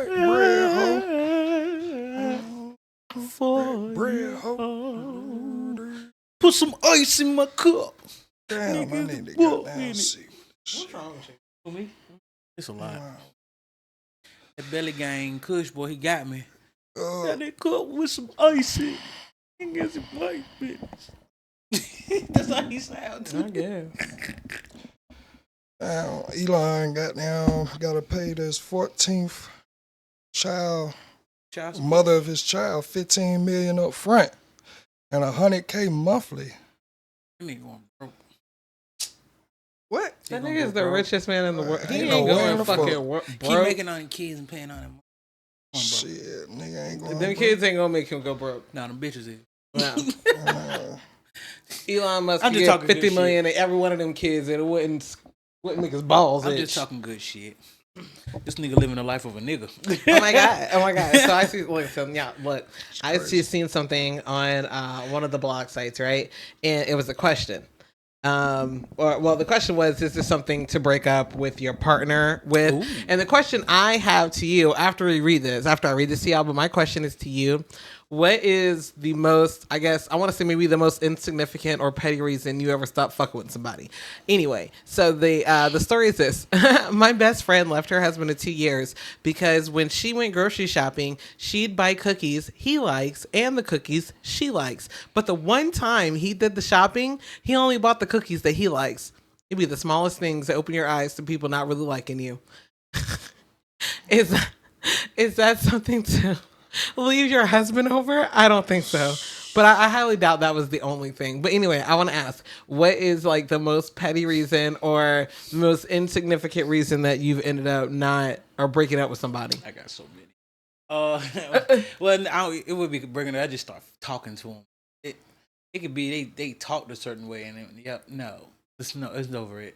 right, bread hoe. Bread hoe. Put some ice in my cup. Damn, I need to go down see. What's wrong with you? For me? It's a lot. Wow. That belly gang Kush boy, he got me. Got that cup with some ice in it. He got some white bitch. That's how he sounds. I guess. Elon got to pay this 14th mother of his child $15 million up front and $100K monthly. That nigga going broke. What? That nigga is the richest man in the world. He ain't going fucking broke. Keep making on kids and paying on them. Shit, nigga ain't going Them kids ain't gonna make him go broke. Nah, them bitches is. No. Elon Musk could get $50 million to every one of them kids and it wouldn't make his balls itch. I'm just talking good shit. This nigga living the life of a nigga. Oh my god. So I see. I just seen something on one of the blog sites, right? And it was a question. The question was, is this something to break up with your partner with? Ooh. And the question I have to you after I read this to y'all, but my question is to you. What is the most, I guess, I want to say maybe the most insignificant or petty reason you ever stopped fucking with somebody? Anyway, so the story is this. My best friend left her husband of 2 years because when she went grocery shopping, she'd buy cookies he likes and the cookies she likes. But the one time he did the shopping, he only bought the cookies that he likes. It'd be the smallest things that open your eyes to people not really liking you. Is that something to leave your husband over? I don't think so. But I highly doubt that was the only thing. But anyway, I want to ask, what is like the most petty reason or the most insignificant reason that you've ended up not or breaking up with somebody? I got so many. It would be bringing it. I just start talking to them. It could be they talked a certain way and it's over it.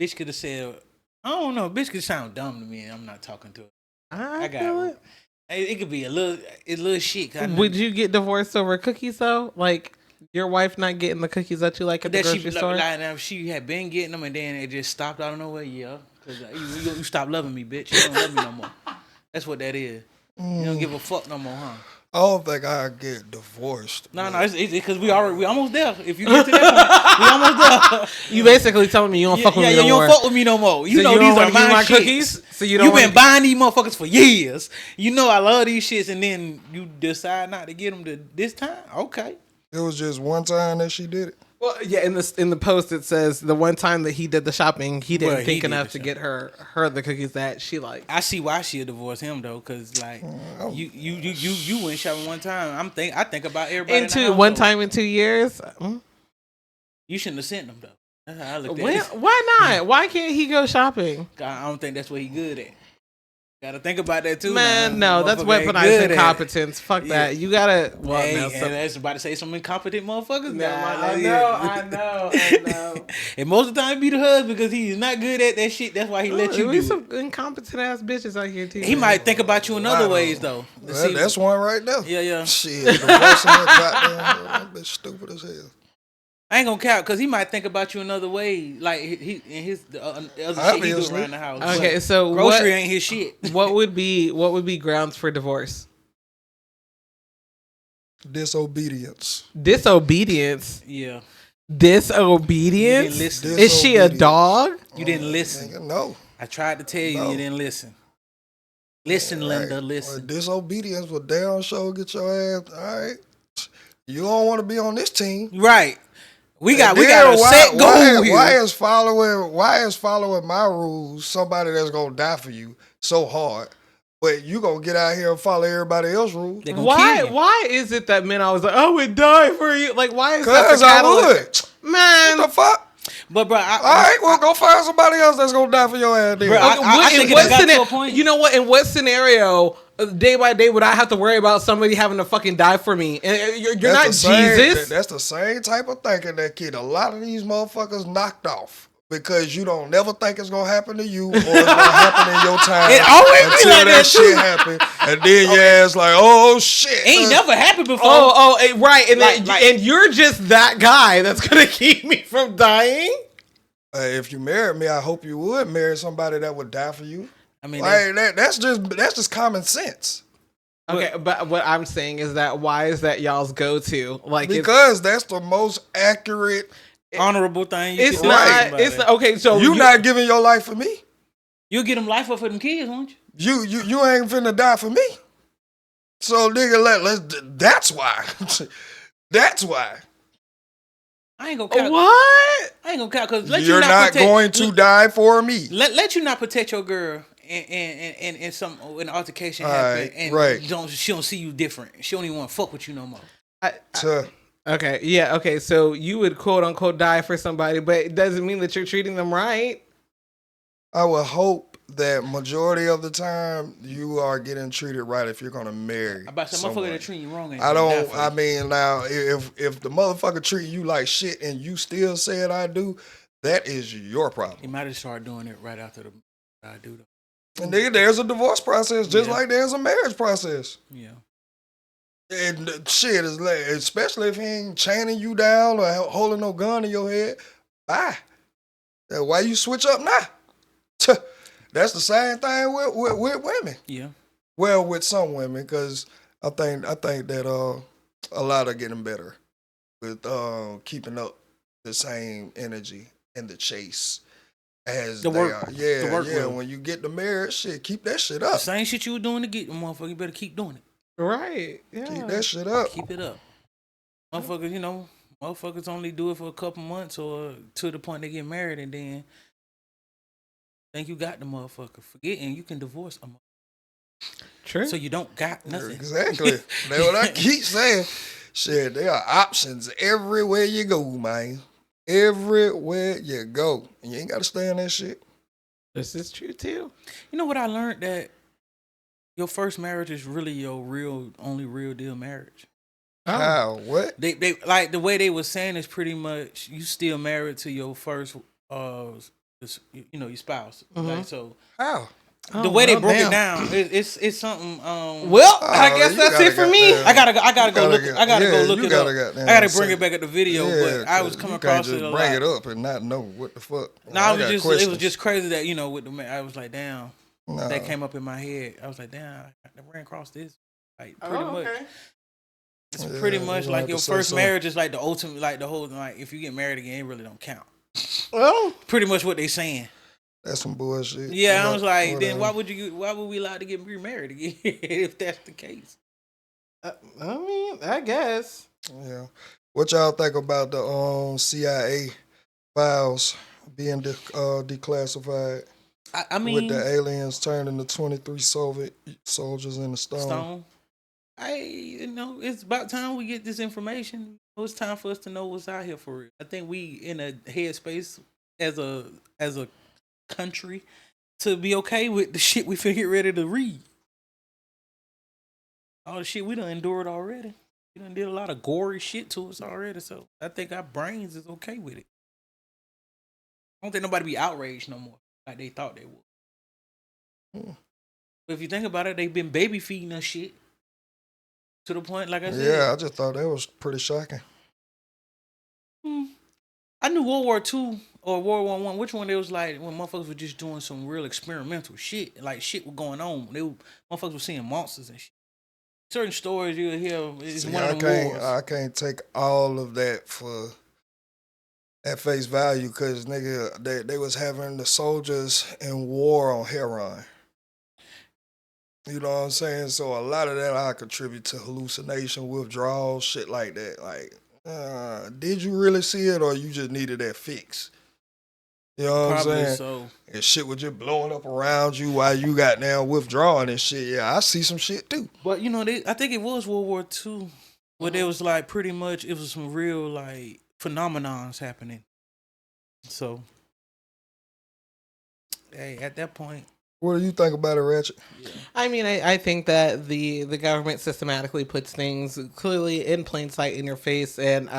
Bitch could have said, I don't know. Bitch could sound dumb to me and I'm not talking to her. I got it. It could be a little shit. Would you get divorced over cookies though? Like your wife not getting the cookies that you like at the grocery store? She had been getting them and then it just stopped out of nowhere. Yeah, because you stopped loving me, bitch. You don't love me no more. That's what that is. You don't give a fuck no more, huh? I don't think I get divorced. No, it's because we almost there. If you get to that point, we almost there. You basically telling me you don't fuck with me no more. You don't fuck with me no more. You know these are my cookies. So you been buying these motherfuckers for years. You know I love these shits, and then you decide not to get them to this time. Okay. It was just one time that she did it. Well, yeah. In the post it says the one time that he did the shopping, he didn't think enough to get her the cookies that she liked. I see why she'll divorce him though, because like you went shopping one time. I think about everybody. One time in 2 years. You shouldn't have sent them though. That's how I look at it. Why not? Why can't he go shopping? I don't think that's what he good at. Gotta think about that too. Man, no, that's weaponized incompetence. Fuck that. You gotta. Well, and that's about to say some incompetent motherfuckers. I know. And most of the time, be the husband because he's not good at that shit. That's why he let you do it. Some incompetent ass bitches out here too. He might think about you in other ways though. That's one right there. Yeah. Shit, divorcing that bitch stupid as hell. I ain't gonna count because he might think about you another way, like the other shit he do around the house. Okay, so grocery ain't his shit. What would be grounds for divorce? Disobedience. Yeah. Disobedience. Is she a dog? You didn't listen. No. I tried to tell you, you didn't listen. Listen, Linda. Listen. Well, disobedience will damn sure get your ass. All right. You don't want to be on this team, right? We got a set goal here. Why is following my rules somebody that's gonna die for you so hard? But you gonna get out here and follow everybody else's rules? Why is it that men always like, I would die for you? Like, why is that? Because I would. Man, what the fuck? But bro, all right, well, go find somebody else that's gonna die for your ass. Bro, I think it got to a point. You know what? In what scenario, day by day, would I have to worry about somebody having to fucking die for me? And you're not Jesus. That's the same type of thinking that kid. A lot of these motherfuckers knocked off because you don't never think it's gonna happen to you or it's gonna happen in your time. It always be like that shit happen, and then your ass like, oh shit, ain't never happened before. Right, and and you're just that guy that's gonna keep me from dying. If you married me, I hope you would marry somebody that would die for you. I mean, like that's just common sense. Okay, but what I'm saying is that why is that y'all's go-to? Like, Because that's the most accurate, honorable thing. It's not. It's not, okay. So you not giving your life for me. You'll get them life up for them kids, won't you? You ain't finna die for me. So nigga, let's. That's why. That's why. I ain't gonna count. What? I ain't gonna count because You're not going to die for me. Let you not protect your girl and some an altercation happen and she don't see you different. She don't even want to fuck with you no more. Okay, yeah, okay. So you would quote unquote die for somebody, but it doesn't mean that you're treating them right. I would hope that majority of the time you are getting treated right if you're gonna marry. About some motherfucker that treat you wrong. I mean, now if the motherfucker treat you like shit and you still said I do, that is your problem. He might have started doing it right after the I do though. And nigga, there's a divorce process just like there's a marriage process. Yeah. And shit is like, especially if he ain't chaining you down or holding no gun in your head. Bye. Why you switch up now? That's the same thing with women. Yeah. Well, with some women, because I think that a lot are getting better with keeping up the same energy and the chase as the they work. are. Yeah, the work yeah. When you get the marriage, shit, keep that shit up. The same shit you were doing to get the motherfucker, you better keep doing it. Right. Yeah. Keep that shit up. Keep it up. Motherfuckers, motherfuckers only do it for a couple months or to the point they get married and then think you got the motherfucker. Forgetting you can divorce a motherfucker. True. So you don't got nothing. Exactly. That's what I keep saying. Shit, there are options everywhere you go, man. Everywhere you go. And you ain't got to stay in that shit. This is true, too. You know what I learned? That your first marriage is really your only real deal marriage. Oh. How? What? They like the way they were saying is pretty much you still married to your first, your spouse. Mm-hmm. Like, so how? The way they broke it down, it's something. I guess that's it for me. I gotta go look it up. I gotta bring it back at the video, but I was coming across it a lot. Bring it up and not know what the fuck. No, it was just crazy that with the I was like, damn. That came up in my head. I was like, damn, I ran across this. Like pretty much. It's pretty much like your first marriage is like the ultimate, like the whole, like if you get married again, it really don't count. Well, pretty much what they saying. That's some bullshit. Yeah, I was like, then why would we allowed to get remarried again if that's the case? I mean, I guess. Yeah. What y'all think about the CIA files being declassified? I mean, with the aliens turning the 23 Soviet soldiers into stone. It's about time we get this information. It's time for us to know what's out here for real. I think we in a headspace as a country to be okay with the shit we finna get ready to read. All the shit we done endured already. We done did a lot of gory shit to us already, so I think our brains is okay with it. I don't think nobody be outraged no more like they thought they would. But if you think about it, they've been baby feeding us shit to the point, like I said. Yeah, I just thought that was pretty shocking. I knew World War II or World War I. Which one they was like when motherfuckers were just doing some real experimental shit, like shit was going on. Motherfuckers were seeing monsters and shit. Certain stories you'll hear is one of them wars. I can't take all of that for at face value because nigga, they was having the soldiers in war on heroin. You know what I'm saying? So a lot of that I contribute to hallucination, withdrawal, shit like that. Like, did you really see it or you just needed that fix? You know what I'm saying? So. And shit was just blowing up around you while you got down withdrawing and shit. Yeah, I see some shit too. But I think it was World War II where there was like pretty much it was some real like phenomenons happening. So, hey, at that point. What do you think about it, Ratchet? Yeah. I mean, I think that the government systematically puts things clearly in plain sight in your face, and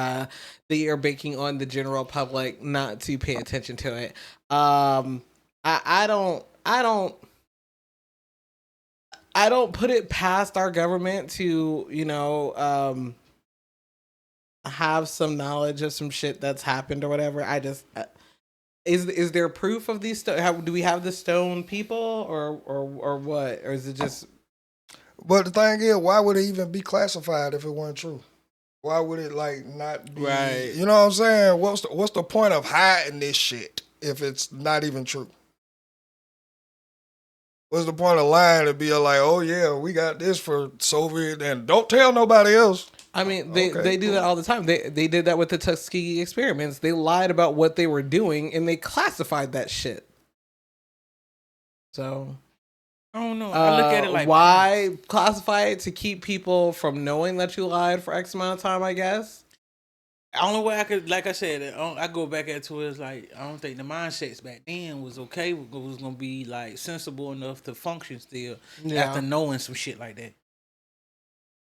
they are banking on the general public not to pay attention to it. I don't put it past our government to have some knowledge of some shit that's happened or whatever. Is there proof of these? Do we have the stone people or what? Or is it just? But the thing is, why would it even be classified if it wasn't true? Why would it like not be? Right. You know what I'm saying? What's the point of hiding this shit if it's not even true? What's the point of lying to be like, oh yeah, we got this for Soviet and don't tell nobody else? I mean, they do that all the time. They did that with the Tuskegee experiments. They lied about what they were doing and they classified that shit. So I don't know. I look at it like, why classify it? To keep people from knowing that you lied for X amount of time, I guess. The only way I could, like I said, I go back at to is like, I don't think the mindsets back then was okay. It was gonna be like sensible enough to function still after knowing some shit like that.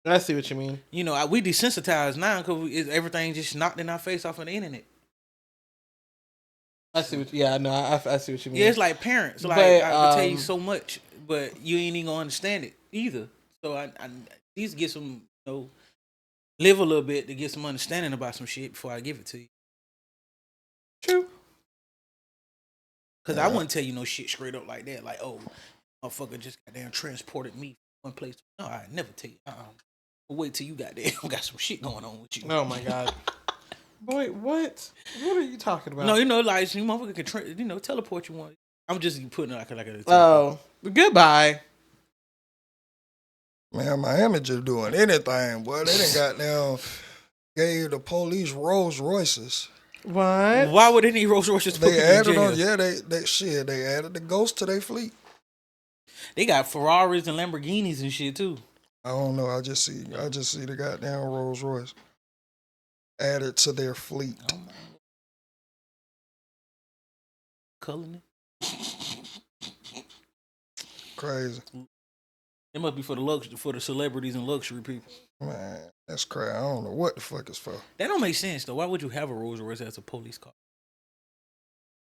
I see what you mean. You know, we desensitized now because everything just knocked in our face off of the internet. I see what. Yeah, no, I see what you mean. Yeah, it's like parents. Like, I can tell you so much, but you ain't even gonna understand it either. So I at least get some, live a little bit to get some understanding about some shit before I give it to you. True. Because I wouldn't tell you no shit straight up like that. Like, oh, motherfucker just goddamn transported me from one place. No, I'd never tell you. But wait till you goddamn got some shit going on with you. Oh my god. Boy, what? What are you talking about? No, like, you motherfucker can, teleport you want. I'm just putting it like a oh, goodbye. Man, Miami just doing anything, boy. They done got down, gave the police Rolls Royces. What? Why would they need Rolls Royces? They added on, they added the Ghost to their fleet. They got Ferraris and Lamborghinis and shit too. I don't know. I just see the goddamn Rolls Royce added to their fleet. Oh, Culling it. Crazy. It must be for the celebrities and luxury people. Man, that's crazy. I don't know what the fuck it's for. That don't make sense though. Why would you have a Rolls Royce as a police car?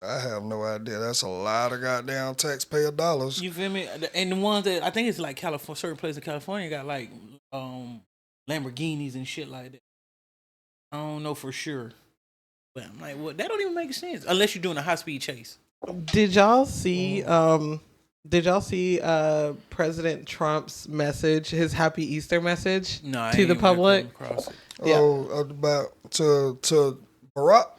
I have no idea. That's a lot of goddamn taxpayer dollars. You feel me? And the ones that I think it's like California, certain places in California got like Lamborghinis and shit like that. I don't know for sure, but I'm like, well, that don't even make sense unless you're doing a high speed chase. Did y'all see? President Trump's message, his Happy Easter message to the public? Yeah. Oh, about to Barack,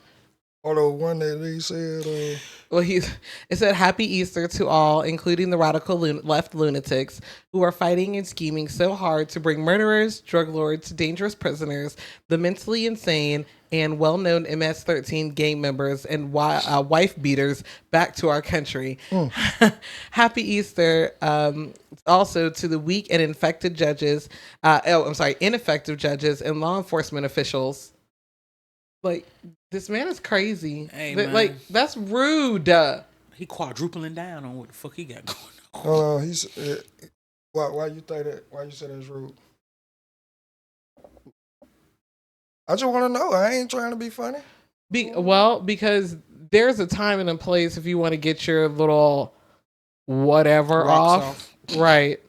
or the one that he said. Well, it said Happy Easter to all, including the radical left lunatics who are fighting and scheming so hard to bring murderers, drug lords, dangerous prisoners, the mentally insane, and well-known MS-13 gang members and wife beaters back to our country. Happy Easter also to the weak and ineffective judges and law enforcement officials. Like, this man is crazy. Hey, man. Like, that's rude. He quadrupling down on what the fuck he got going on. Oh, why you think that? Why you say that's rude? I just want to know. I ain't trying to be funny. Because there's a time and a place if you want to get your little whatever off. Right.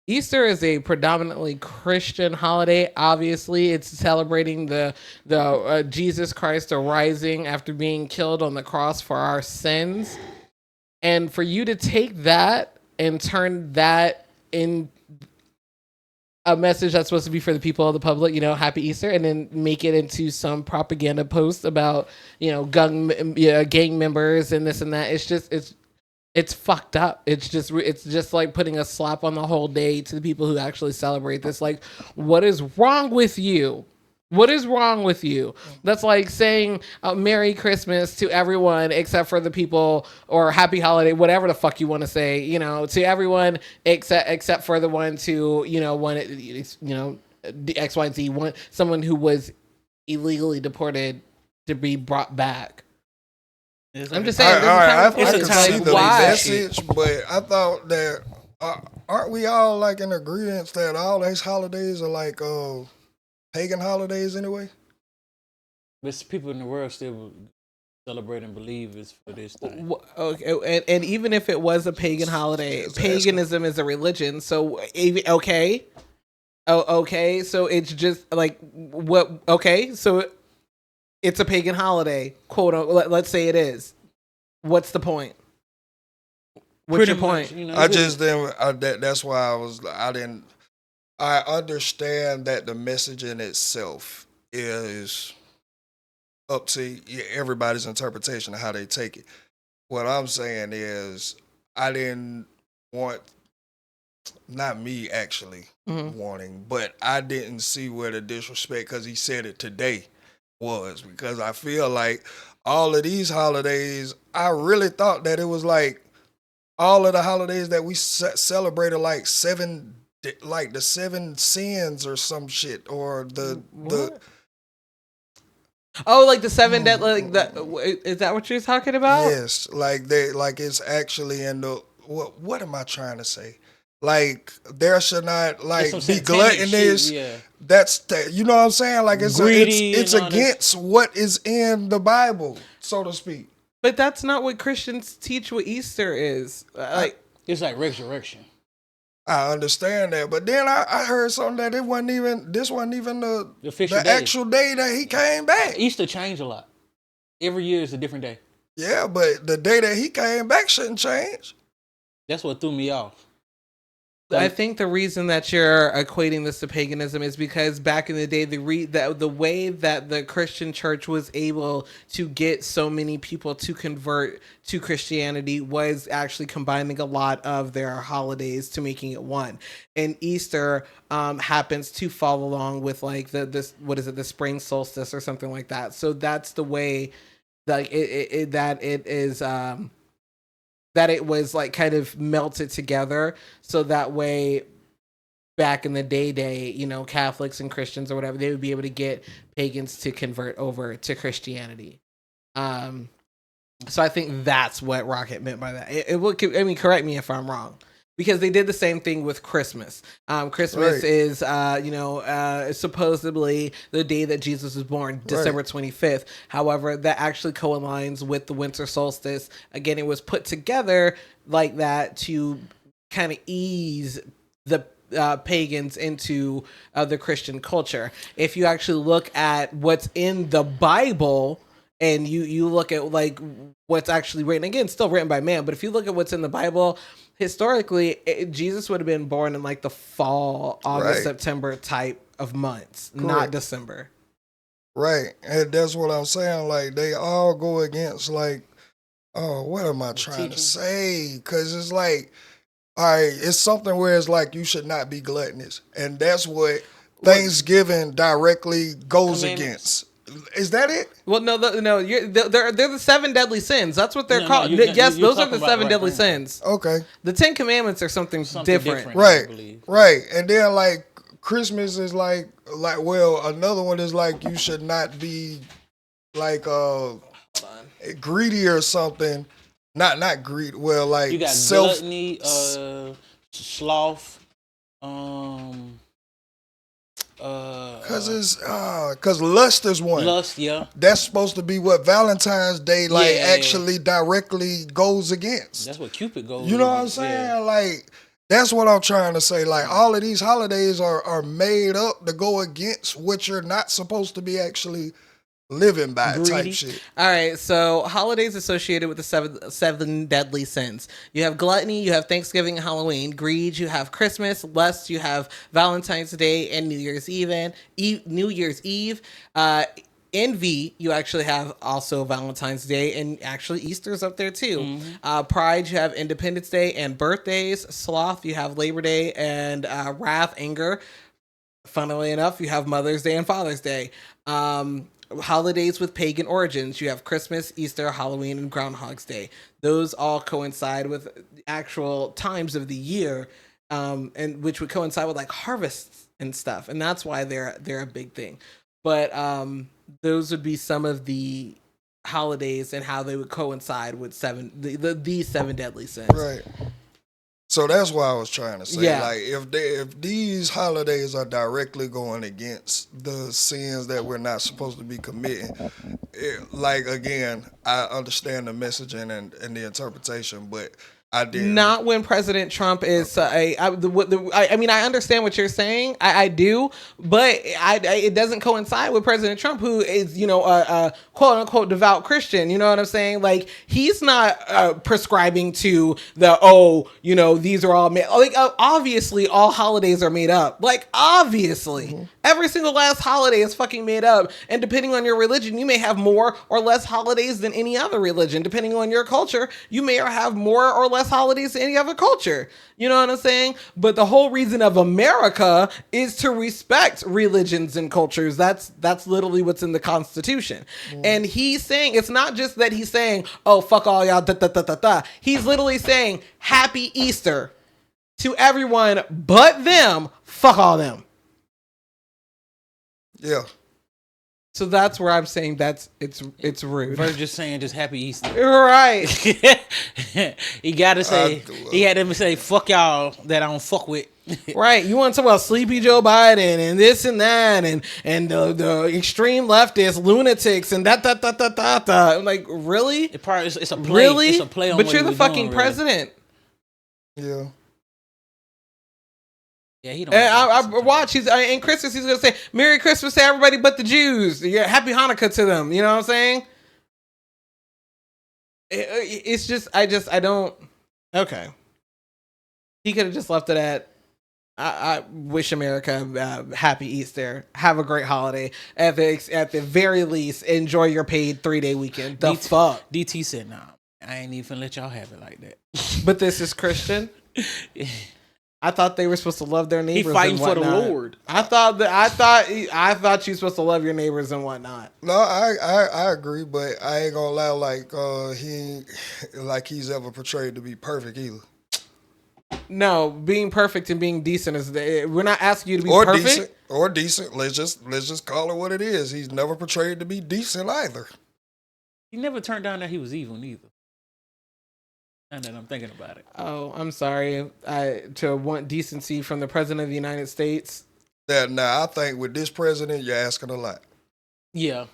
Easter is a predominantly Christian holiday. Obviously, it's celebrating the Jesus Christ arising after being killed on the cross for our sins. And for you to take that and turn that in a message that's supposed to be for the people of the public, Happy Easter, and then make it into some propaganda post about, gang members and this and that. It's fucked up. It's just like putting a slap on the whole day to the people who actually celebrate this. Like, what is wrong with you? What is wrong with you? That's like saying Merry Christmas to everyone except for the people, or Happy Holiday, whatever the fuck you want to say, to everyone except for the ones who, the X, Y, and Z, want someone who was illegally deported to be brought back. I'm just saying, I can see the message, but I thought that aren't we all like in agreement that all these holidays are like pagan holidays anyway? But people in the world still celebrate and believe it's for this thing. Okay, and even if it was a pagan holiday, paganism is a religion. So okay, so it's just like what? Okay, so it's a pagan holiday, quote unquote, let's say it is. What's the point? What's your point? You know, I just didn't. That's why I didn't. I understand that the message in itself is up to everybody's interpretation of how they take it. What I'm saying is, I didn't want, not me actually wanting, but I didn't see where the disrespect, because he said it today, was, because I feel like all of these holidays, I really thought that it was like all of the holidays that we celebrated, like the 7 sins or some shit, or the Oh, like the 7 dead, like that. Is that what you're talking about? Yes, like it's actually in the, what am I trying to say? Like, there should not be gluttonous. Yeah. That's you know what I'm saying? Like, it's Greedy it's and all against what is in the Bible, so to speak. But that's not what Christians teach what Easter is. It's like resurrection. I understand that, but then I heard something that this wasn't even the official actual day that he came back. Easter changed a lot. Every year is a different day. Yeah, but the day that he came back shouldn't change. That's what threw me off. I think the reason that you're equating this to paganism is because back in the day, the way that the Christian church was able to get so many people to convert to Christianity was actually combining a lot of their holidays to making it one. And Easter happens to fall along with like the spring solstice or something like that. So that's the way, like that it was like kind of melted together, so that way back in the day, you know, Catholics and Christians or whatever, they would be able to get pagans to convert over to Christianity. So I think that's what Rocket meant by that. I mean, correct me if I'm wrong, because they did the same thing with Christmas. Christmas is, supposedly the day that Jesus was born, December 25th. However, that actually coincides with the winter solstice. Again, it was put together like that to kind of ease the pagans into the Christian culture. If you actually look at what's in the Bible, and you look at like what's actually written, again, still written by man, but if you look at what's in the Bible, historically, Jesus would have been born in like the fall, August, September type of months, not December. Right. And that's what I'm saying. Like, they all go against, like, oh, what am I trying to say? Because it's like, all right, it's something where it's like you should not be gluttonous. And that's what Thanksgiving directly goes against. Is that it? Well, no. They're the 7 deadly sins. That's what they're called. Yes, those are the 7 deadly sins. Okay. The 10 Commandments are something different. Right. And then like Christmas is like well, another one is like you should not be like greedy or something. Not greed. Well, like you got gluttony, sloth. Cause lust is one. Lust, yeah. That's supposed to be what Valentine's Day actually directly goes against. That's what Cupid goes. You know what I'm saying? Yeah. Like, that's what I'm trying to say. Like, all of these holidays are made up to go against what you're not supposed to be actually living by, type shit. All right, so holidays associated with the seven deadly sins. You have gluttony, you have Thanksgiving and Halloween. Greed, you have Christmas. Lust, you have Valentine's Day and New Year's Eve. Envy, you actually have also Valentine's Day, and actually Easter's up there too. Mm-hmm. Pride, you have Independence Day and birthdays. Sloth, you have Labor Day, and wrath, anger. Funnily enough, you have Mother's Day and Father's Day. Holidays with pagan origins, you have Christmas, Easter, Halloween, and Groundhog's Day. Those all coincide with actual times of the year, and which would coincide with like harvests and stuff, and that's why they're a big thing. But those would be some of the holidays and how they would coincide with the 7 deadly sins. Right. So that's what I was trying to say. Yeah. Like, if these holidays are directly going against the sins that we're not supposed to be committing, like, again, I understand the messaging and the interpretation, but I did. Not when President Trump is I mean, I understand what you're saying. I do, but it doesn't coincide with President Trump, who is, you know, a quote unquote devout Christian. You know what I'm saying? Like, he's not prescribing to the, you know, these are all made. Like, obviously, all holidays are made up. Like, obviously, every single last holiday is fucking made up. And depending on your religion, you may have more or less holidays than any other religion. Depending on your culture, you may have more or less holidays than any other culture. You know what I'm saying? But the whole reason of America is to respect religions and cultures. That's literally what's in the Constitution. And he's saying, it's not just that he's saying, oh, fuck all y'all, da, da, da, da, da. He's literally saying, Happy Easter to everyone but them. Fuck all them. Yeah. So that's where I'm saying it's rude. Versus just saying just Happy Easter. Right. He gotta say, he had them say, fuck y'all that I don't fuck with. Right. You want to talk about Sleepy Joe Biden and this and that and the extreme leftist lunatics and that. I'm like, really? It's a play. Really? It's a play on but what you're he the was fucking doing, president. Yeah. Really. Yeah, he don't. And I watch. In Christmas, he's gonna say "Merry Christmas" to everybody but the Jews. Yeah, Happy Hanukkah to them. You know what I'm saying? It's just, I don't. Okay. He could have just left it at, I wish America Happy Easter. Have a great holiday. At the very least, enjoy your paid 3-day weekend. The fuck? DT said, nah, I ain't even let y'all have it like that. But this is Christian. I thought they were supposed to love their neighbors. He fighting and for the whatnot. Lord. I thought you're supposed to love your neighbors and whatnot. No, I agree, but I ain't gonna lie, he's ever portrayed to be perfect either. No, being perfect and being decent is we're not asking you to be perfect decent. Let's just call it what it is. He's never portrayed to be decent either. He never turned down that he was evil neither. And then I'm thinking about it. Oh, I'm sorry. To want decency from the president of the United States. Now I think with this president, you're asking a lot. Yeah.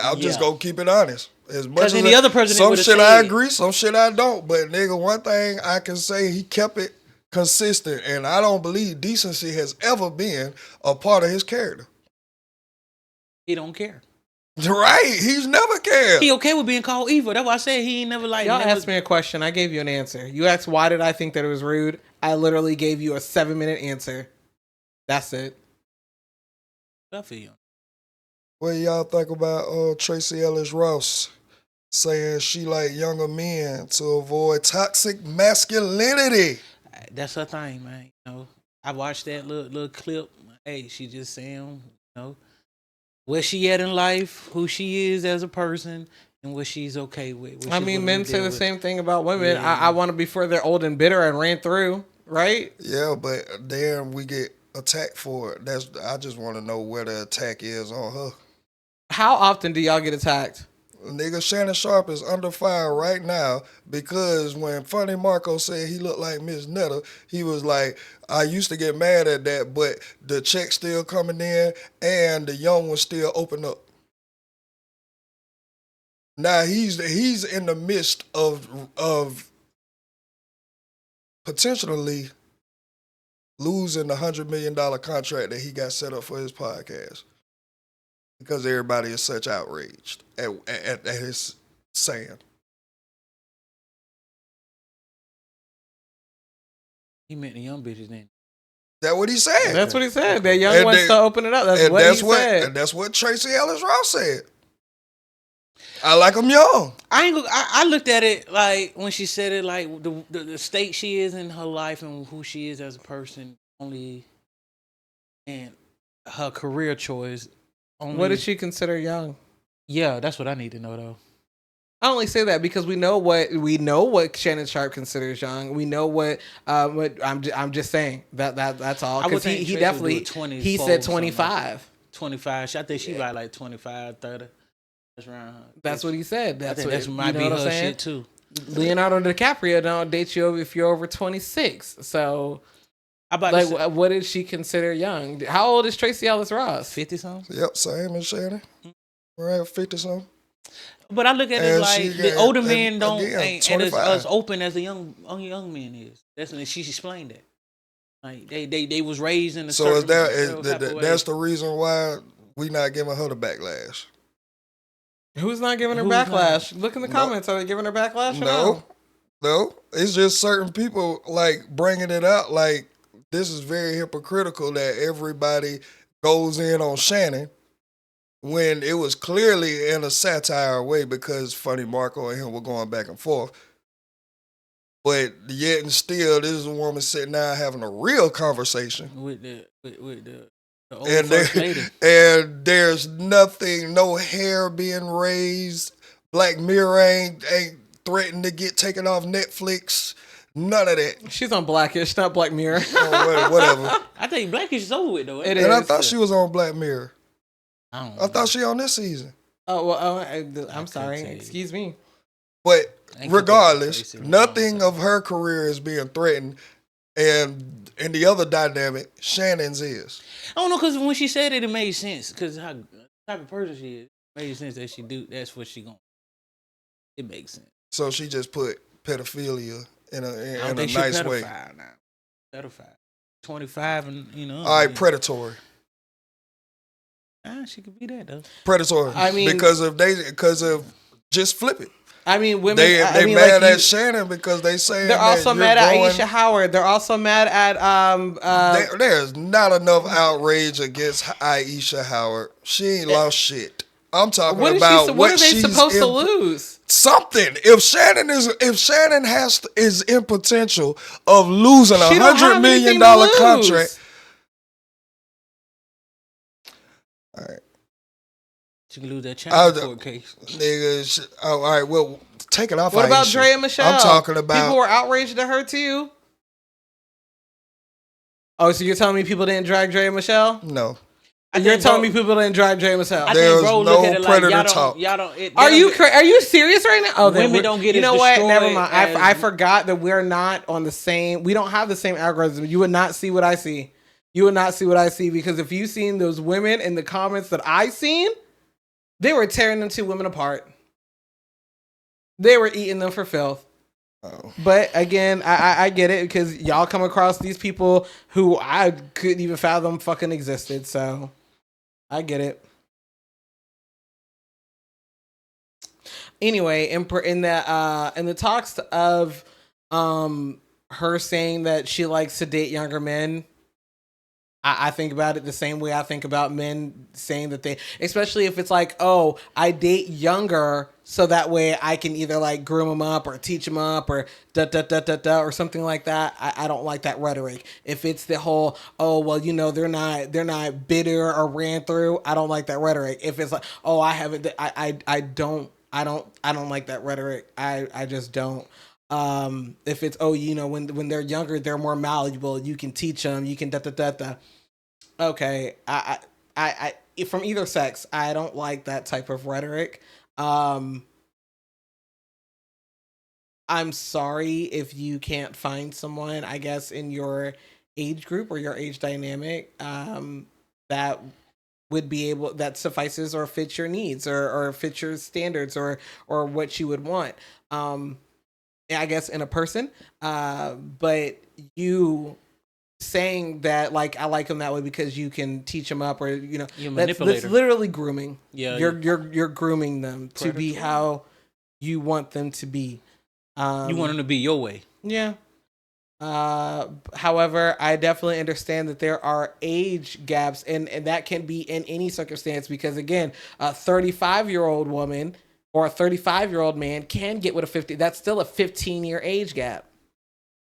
I'm just gonna keep it honest. As much as any other president, some shit said, I agree, some shit I don't. But nigga, one thing I can say, he kept it consistent, and I don't believe decency has ever been a part of his character. He don't care. Right? He's never cared. He okay with being called evil. That's why I said he ain't never like. Y'all asked me a question. I gave you an answer. You asked why did I think that it was rude. I literally gave you a 7-minute answer. That's it. I feel you. What do y'all think about Traci Ellis Ross saying she like younger men to avoid toxic masculinity? That's her thing, man. You know, I watched that little clip. Hey, she just saying, you know, where she at in life, who she is as a person, and what she's okay with. I mean, men say the same thing about women. Yeah. I want to be further old and bitter and ran through, right? Yeah, but then we get attacked for it. I just want to know where the attack is on her. How often do y'all get attacked? Nigga, Shannon Sharp is under fire right now because when Funny Marco said he looked like Miss Netta, he was like, I used to get mad at that, but the check's still coming in and the young one's still open up. Now he's in the midst of potentially losing the $100 million contract that he got set up for his podcast. Because everybody is such outraged at his saying. He meant the young bitches then. That's what he said. That's what he said. That young wants to open it up. That's what he said. And that's what Traci Ellis Ross said. I like him young. I looked at it like when she said it, like the state she is in her life and who she is as a person only, and her career choice. What did she consider young? Yeah, that's what I need to know though. I only say that because we know what Shannon Sharp considers young. We know what I'm just saying that's all. Because he definitely he said 25. 25. I think she like 25, 30. That's around her. That's what he said. That's might be her shit too. Leonardo DiCaprio don't date you if you're over 26. So. What did she consider young? How old is Traci Ellis Ross? 50 something. Yep, same as Shannon. Right, 50 something. But I look at it And like she the got- older and men again, ain't 25. as open as a young man is. That's when she explained that. Like they was raised in a So is certain type of way. that's the reason why we not giving her the backlash? Who's not giving her Who's backlash? Look in the No. comments. Are they giving her backlash or no? No. It's just certain people like bringing it up. Like this is very hypocritical that everybody goes in on Shannon when it was clearly in a satire way because Funny Marco and him were going back and forth. But yet and still, this is a woman sitting down having a real conversation. with the old And, first lady. and there's nothing, no hair being raised. Black Mirror ain't threatened to get taken off Netflix. None of that. She's on Blackish, not Black Mirror. Oh, whatever. I think Blackish is over with though. It And I is. thought she was on Black Mirror. I I thought she on this season. Oh well. I'm can't sorry. tell you. Excuse me. But Ain't regardless, Traci, nothing of her career is being threatened. And in the other dynamic, Shannon's is. I don't know because when she said it, it made sense because how type of person she is. It made sense that she do. That's what she gonna. It makes sense. So she just put pedophilia in I a don't think she nice way. pedophile now. Pedophile. 25 and All right, predatory. She could be that though. Predatory. I mean- because of just flip it. I mean, women. They I mean, mad like at Shannon because they saying they're also that mad you're at going, Aisha Howard. They're also mad at there's not enough outrage against Aisha Howard. She ain't lost shit. I'm talking what is about she? What are they she's supposed to lose? Something. If Shannon is in potential of losing She don't $100 have million anything to lose. contract. All right. She can lose that child support case. Nigga, all right, well, take it off. What about Aisha. Dre and Michelle? I'm talking about people were outraged at her too. Oh, so you're telling me people didn't drag Dre and Michelle? no. You're telling me people didn't drag Dre and Michelle? I There's think bro no look at it like predator y'all don't. talk. Y'all don't. Are you serious right now? Oh, then Women we're- don't get You as know what? Never destroyed mind. as- I forgot that we're not on the same. We don't have the same algorithm. You would not see what I see. You would not see what I see because if you seen those women in the comments that I seen, they were tearing them two women apart. They were eating them for filth. Oh. But again, I get it because y'all come across these people who I couldn't even fathom fucking existed. So I get it. Anyway, in the talks of her saying that she likes to date younger men, I think about it the same way I think about men saying that they, especially if it's like, oh, I date younger so that way I can either like groom them up or teach them up or or something like that. I don't like that rhetoric. If it's the whole, oh, well, you know, they're not bitter or ran through, I don't like that rhetoric. If it's like, oh, I haven't, I don't like that rhetoric. I just don't. If it's, oh, you know, when they're younger, they're more malleable. You can teach them. You can Okay, I from either sex, I don't like that type of rhetoric. I'm sorry if you can't find someone, I guess, in your age group or your age dynamic that would be able, that suffices or fits your needs or fits your standards or what you would want. I guess in a person, but you saying that like I like them that way because you can teach them up or you know that's literally grooming. Yeah, you're grooming them to be how you want them to be. You want them to be your way. Yeah. However, I definitely understand that there are age gaps and that can be in any circumstance because again, a 35-year-old woman or a 35-year-old man can get with a 50. That's still a 15-year age gap.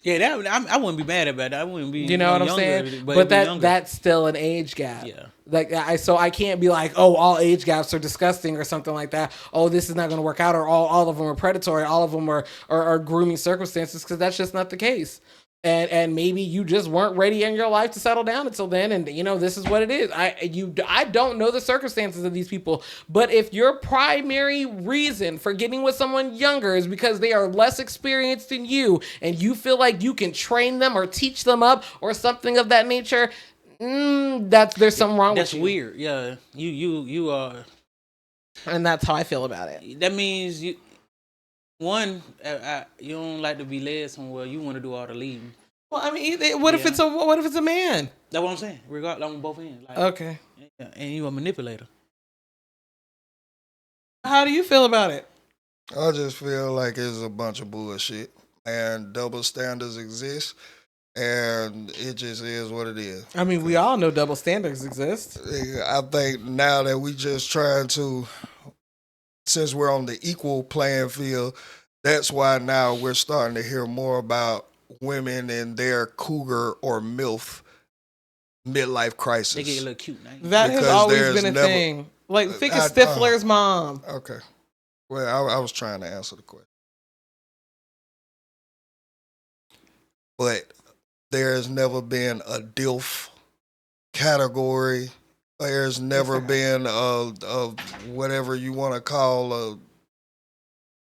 Yeah, I wouldn't be mad about that. I wouldn't be. You know what I'm saying? But that's still an age gap. Yeah. Like I can't be like, oh, all age gaps are disgusting or something like that. Oh, this is not going to work out, or all of them are predatory. All of them are grooming circumstances because that's just not the case. And maybe you just weren't ready in your life to settle down until then. And, you know, this is what it is. I don't know the circumstances of these people. But if your primary reason for getting with someone younger is because they are less experienced than you and you feel like you can train them or teach them up or something of that nature, there's something wrong with you. That's weird. Yeah. You are And that's how I feel about it. That means you don't like to be led somewhere. You want to do all the leading. Well, I mean, what if it's a man? That's what I'm saying. Regardless, on both ends. Like, okay. And you a manipulator. How do you feel about it? I just feel like it's a bunch of bullshit and double standards exist, and it just is what it is. I mean, we all know double standards exist. I think now that we just trying to, since we're on the equal playing field, that's why now we're starting to hear more about women and their cougar or MILF midlife crisis. They get a little cute now. That has always been a thing. Like, think of Stifler's mom. Okay. Well, I was trying to answer the question. But there's never been a DILF category. There's never been a whatever you want to call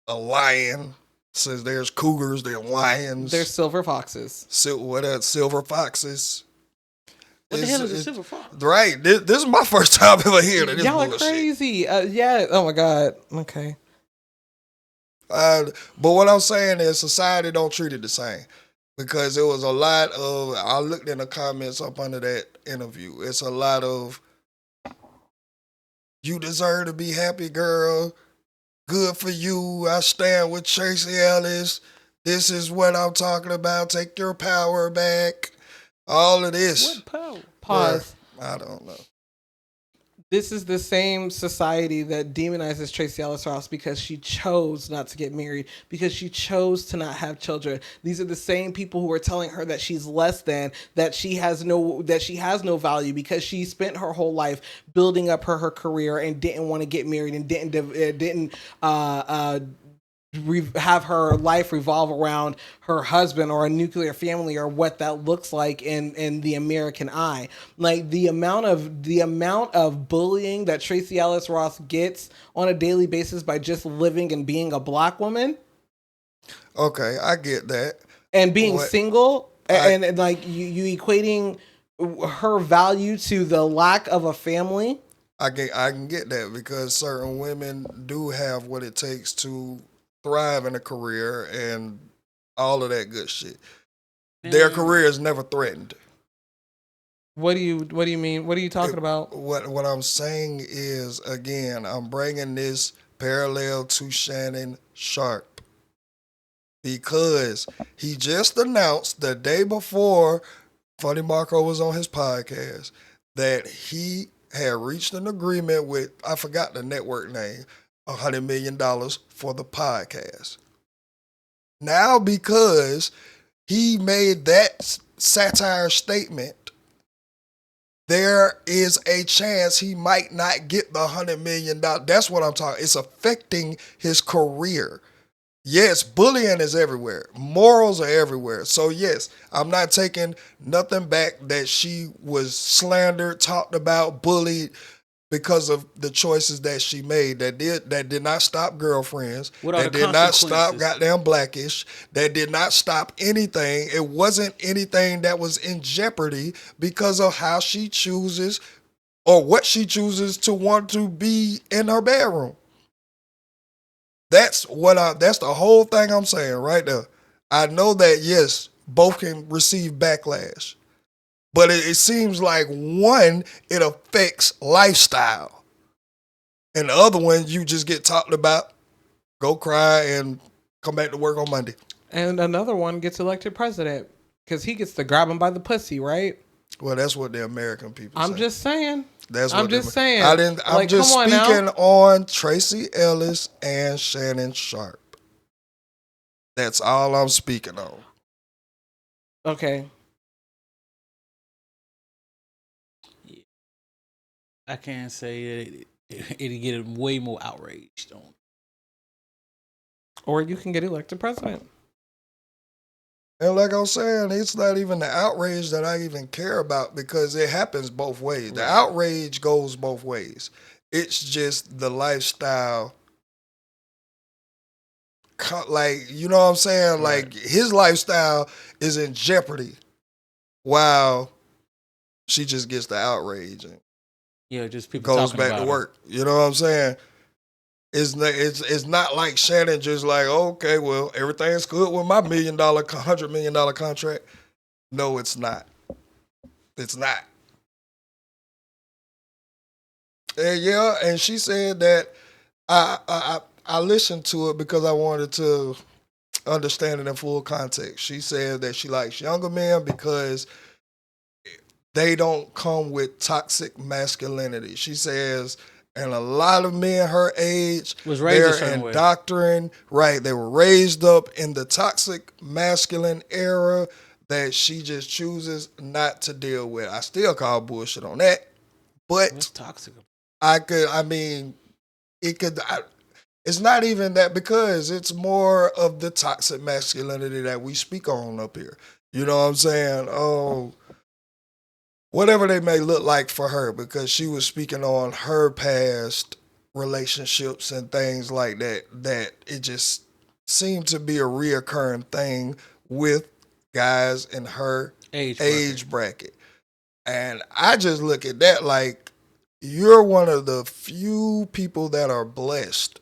a lion. Since there's cougars, there's lions. There's silver foxes. What else? Silver foxes. What the hell is a silver fox? Right. This is my first time ever hearing it. Y'all are crazy. Yeah. Oh my God. Okay. But what I'm saying is society don't treat it the same. Because it was a lot of, I looked in the comments up under that interview. It's a lot of, you deserve to be happy, girl. Good for you. I stand with Traci Ellis. This is what I'm talking about. Take your power back. All of this. What power? Pause. I don't know. This is the same society that demonizes Traci Ellis Ross because she chose not to get married, because she chose to not have children. These are the same people who are telling her that she's less than, that she has no value because she spent her whole life building up her career and didn't want to get married and didn't have her life revolve around her husband or a nuclear family or what that looks like in the American eye. Like the amount of bullying that Traci Ellis Ross gets on a daily basis by just living and being a black woman. Okay, I get that. And being single and like you equating her value to the lack of a family. I can get that because certain women do have what it takes to thrive in a career and all of that good shit. Their career is never threatened. What do you mean? What are you talking about? What I'm saying is, again, I'm bringing this parallel to Shannon Sharp because he just announced the day before Funny Marco was on his podcast that he had reached an agreement with, I forgot the network name, $100 million for the podcast. Now, because he made that satire statement, there is a chance he might not get the $100 million. That's what I'm talking. It's affecting his career. Yes, bullying is everywhere. Morals are everywhere. So yes, I'm not taking nothing back that she was slandered, talked about, bullied, because of the choices that she made that did not stop girlfriends, that did not stop goddamn Blackish, that did not stop anything. It wasn't anything that was in jeopardy because of how she chooses or what she chooses to want to be in her bedroom. That's the whole thing I'm saying right there. I know that yes, both can receive backlash. But it seems like one, it affects lifestyle. And the other one, you just get talked about, go cry, and come back to work on Monday. And another one gets elected president because he gets to grab him by the pussy, right? Well, that's what the American people say. I'm just saying. I'm just speaking on Traci Ellis and Shannon Sharp. That's all I'm speaking on. Okay. I can't say it'll get way more outraged on. Or you can get elected president. And like I was saying, it's not even the outrage that I even care about because it happens both ways. Right. The outrage goes both ways. It's just the lifestyle. Like, you know what I'm saying? Right. Like, his lifestyle is in jeopardy while she just gets the outrage. And yeah, just people goes back to work. You know what I'm saying? It's not like Shannon just like, okay, well, everything's good with my $100 million contract. No, it's not. It's not. And yeah, and she said that I listened to it because I wanted to understand it in full context. She said that she likes younger men because they don't come with toxic masculinity. She says, and a lot of men her age, was raised a they're certain way. indoctrinated, right? They were raised up in the toxic masculine era that she just chooses not to deal with. I still call bullshit on that, but What's toxic? it's not even that, because it's more of the toxic masculinity that we speak on up here. You know what I'm saying? Oh, whatever they may look like for her, because she was speaking on her past relationships and things like that, that it just seemed to be a reoccurring thing with guys in her age bracket. And I just look at that like, you're one of the few people that are blessed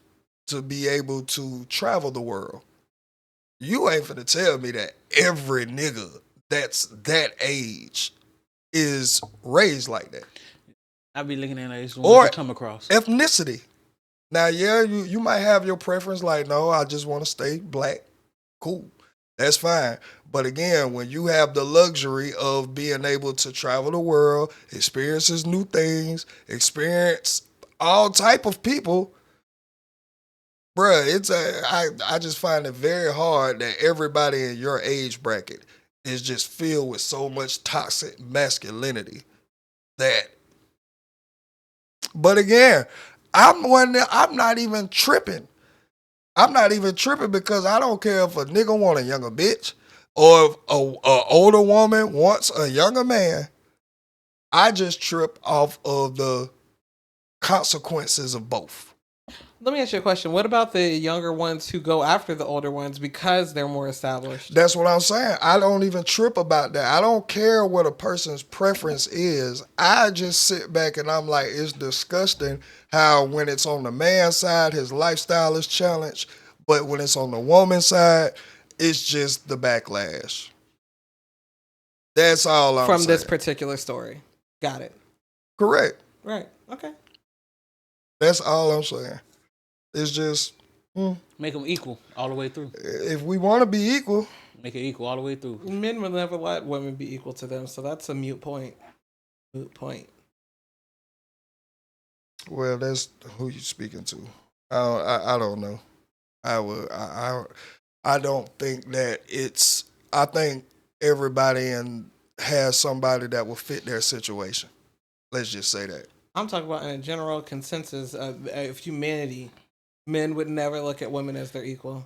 to be able to travel the world. You ain't finna tell me that every nigga that's that age is raised like that. I be looking at it or to come across ethnicity. Now, yeah, you might have your preference, like, no, I just want to stay black. Cool, that's fine. But again, when you have the luxury of being able to travel the world, experiences new things, experience all type of people, bruh, I just find it very hard that everybody in your age bracket is just filled with so much toxic masculinity that. But again, I'm not even tripping. I'm not even tripping because I don't care if a nigga want a younger bitch or if a older woman wants a younger man. I just trip off of the consequences of both. Let me ask you a question. What about the younger ones who go after the older ones because they're more established? That's what I'm saying. I don't even trip about that. I don't care what a person's preference is. I just sit back and I'm like, it's disgusting how when it's on the man's side, his lifestyle is challenged, but when it's on the woman's side, it's just the backlash. That's all I'm saying. From this particular story. Got it. Correct. Right. Okay. That's all I'm saying. It's just make them equal all the way through. If we want to be equal, make it equal all the way through. Men will never let women be equal to them, so that's a moot point. Moot point. Well, that's who you speaking to. I don't know. I don't think that it's. I think everybody has somebody that will fit their situation. Let's just say that. I'm talking about in a general consensus of humanity. Men would never look at women as their equal.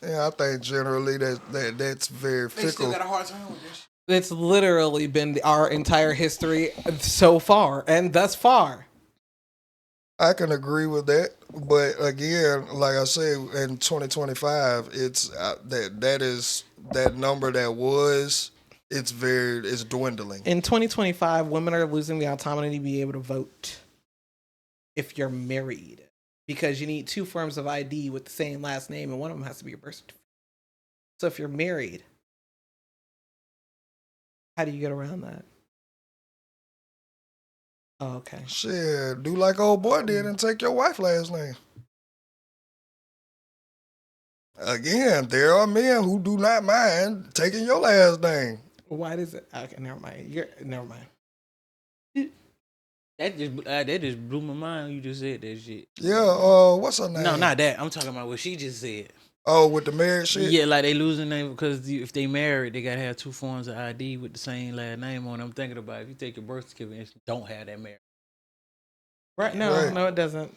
Yeah, I think generally that's very fickle. They still got a hard time with this. It's literally been our entire history so far, and thus far. I can agree with that, but again, like I say, in 2025, it's that number that was. It's dwindling. In 2025, women are losing the autonomy to be able to vote if you're married, because you need two forms of ID with the same last name, and one of them has to be your birth certificate. So if you're married, how do you get around that? Oh, okay. Shit, do like old boy did and take your wife's last name. Again, there are men who do not mind taking your last name. Why does it? Okay, never mind. Never mind. That just blew my mind. You just said that shit. Yeah. What's her name? No, not that. I'm talking about what she just said. Oh, with the married shit? Yeah, like they losing name because if they married, they gotta have two forms of ID with the same last name on. I'm thinking about if you take your birth certificate and don't have that marriage. Right? No, it doesn't.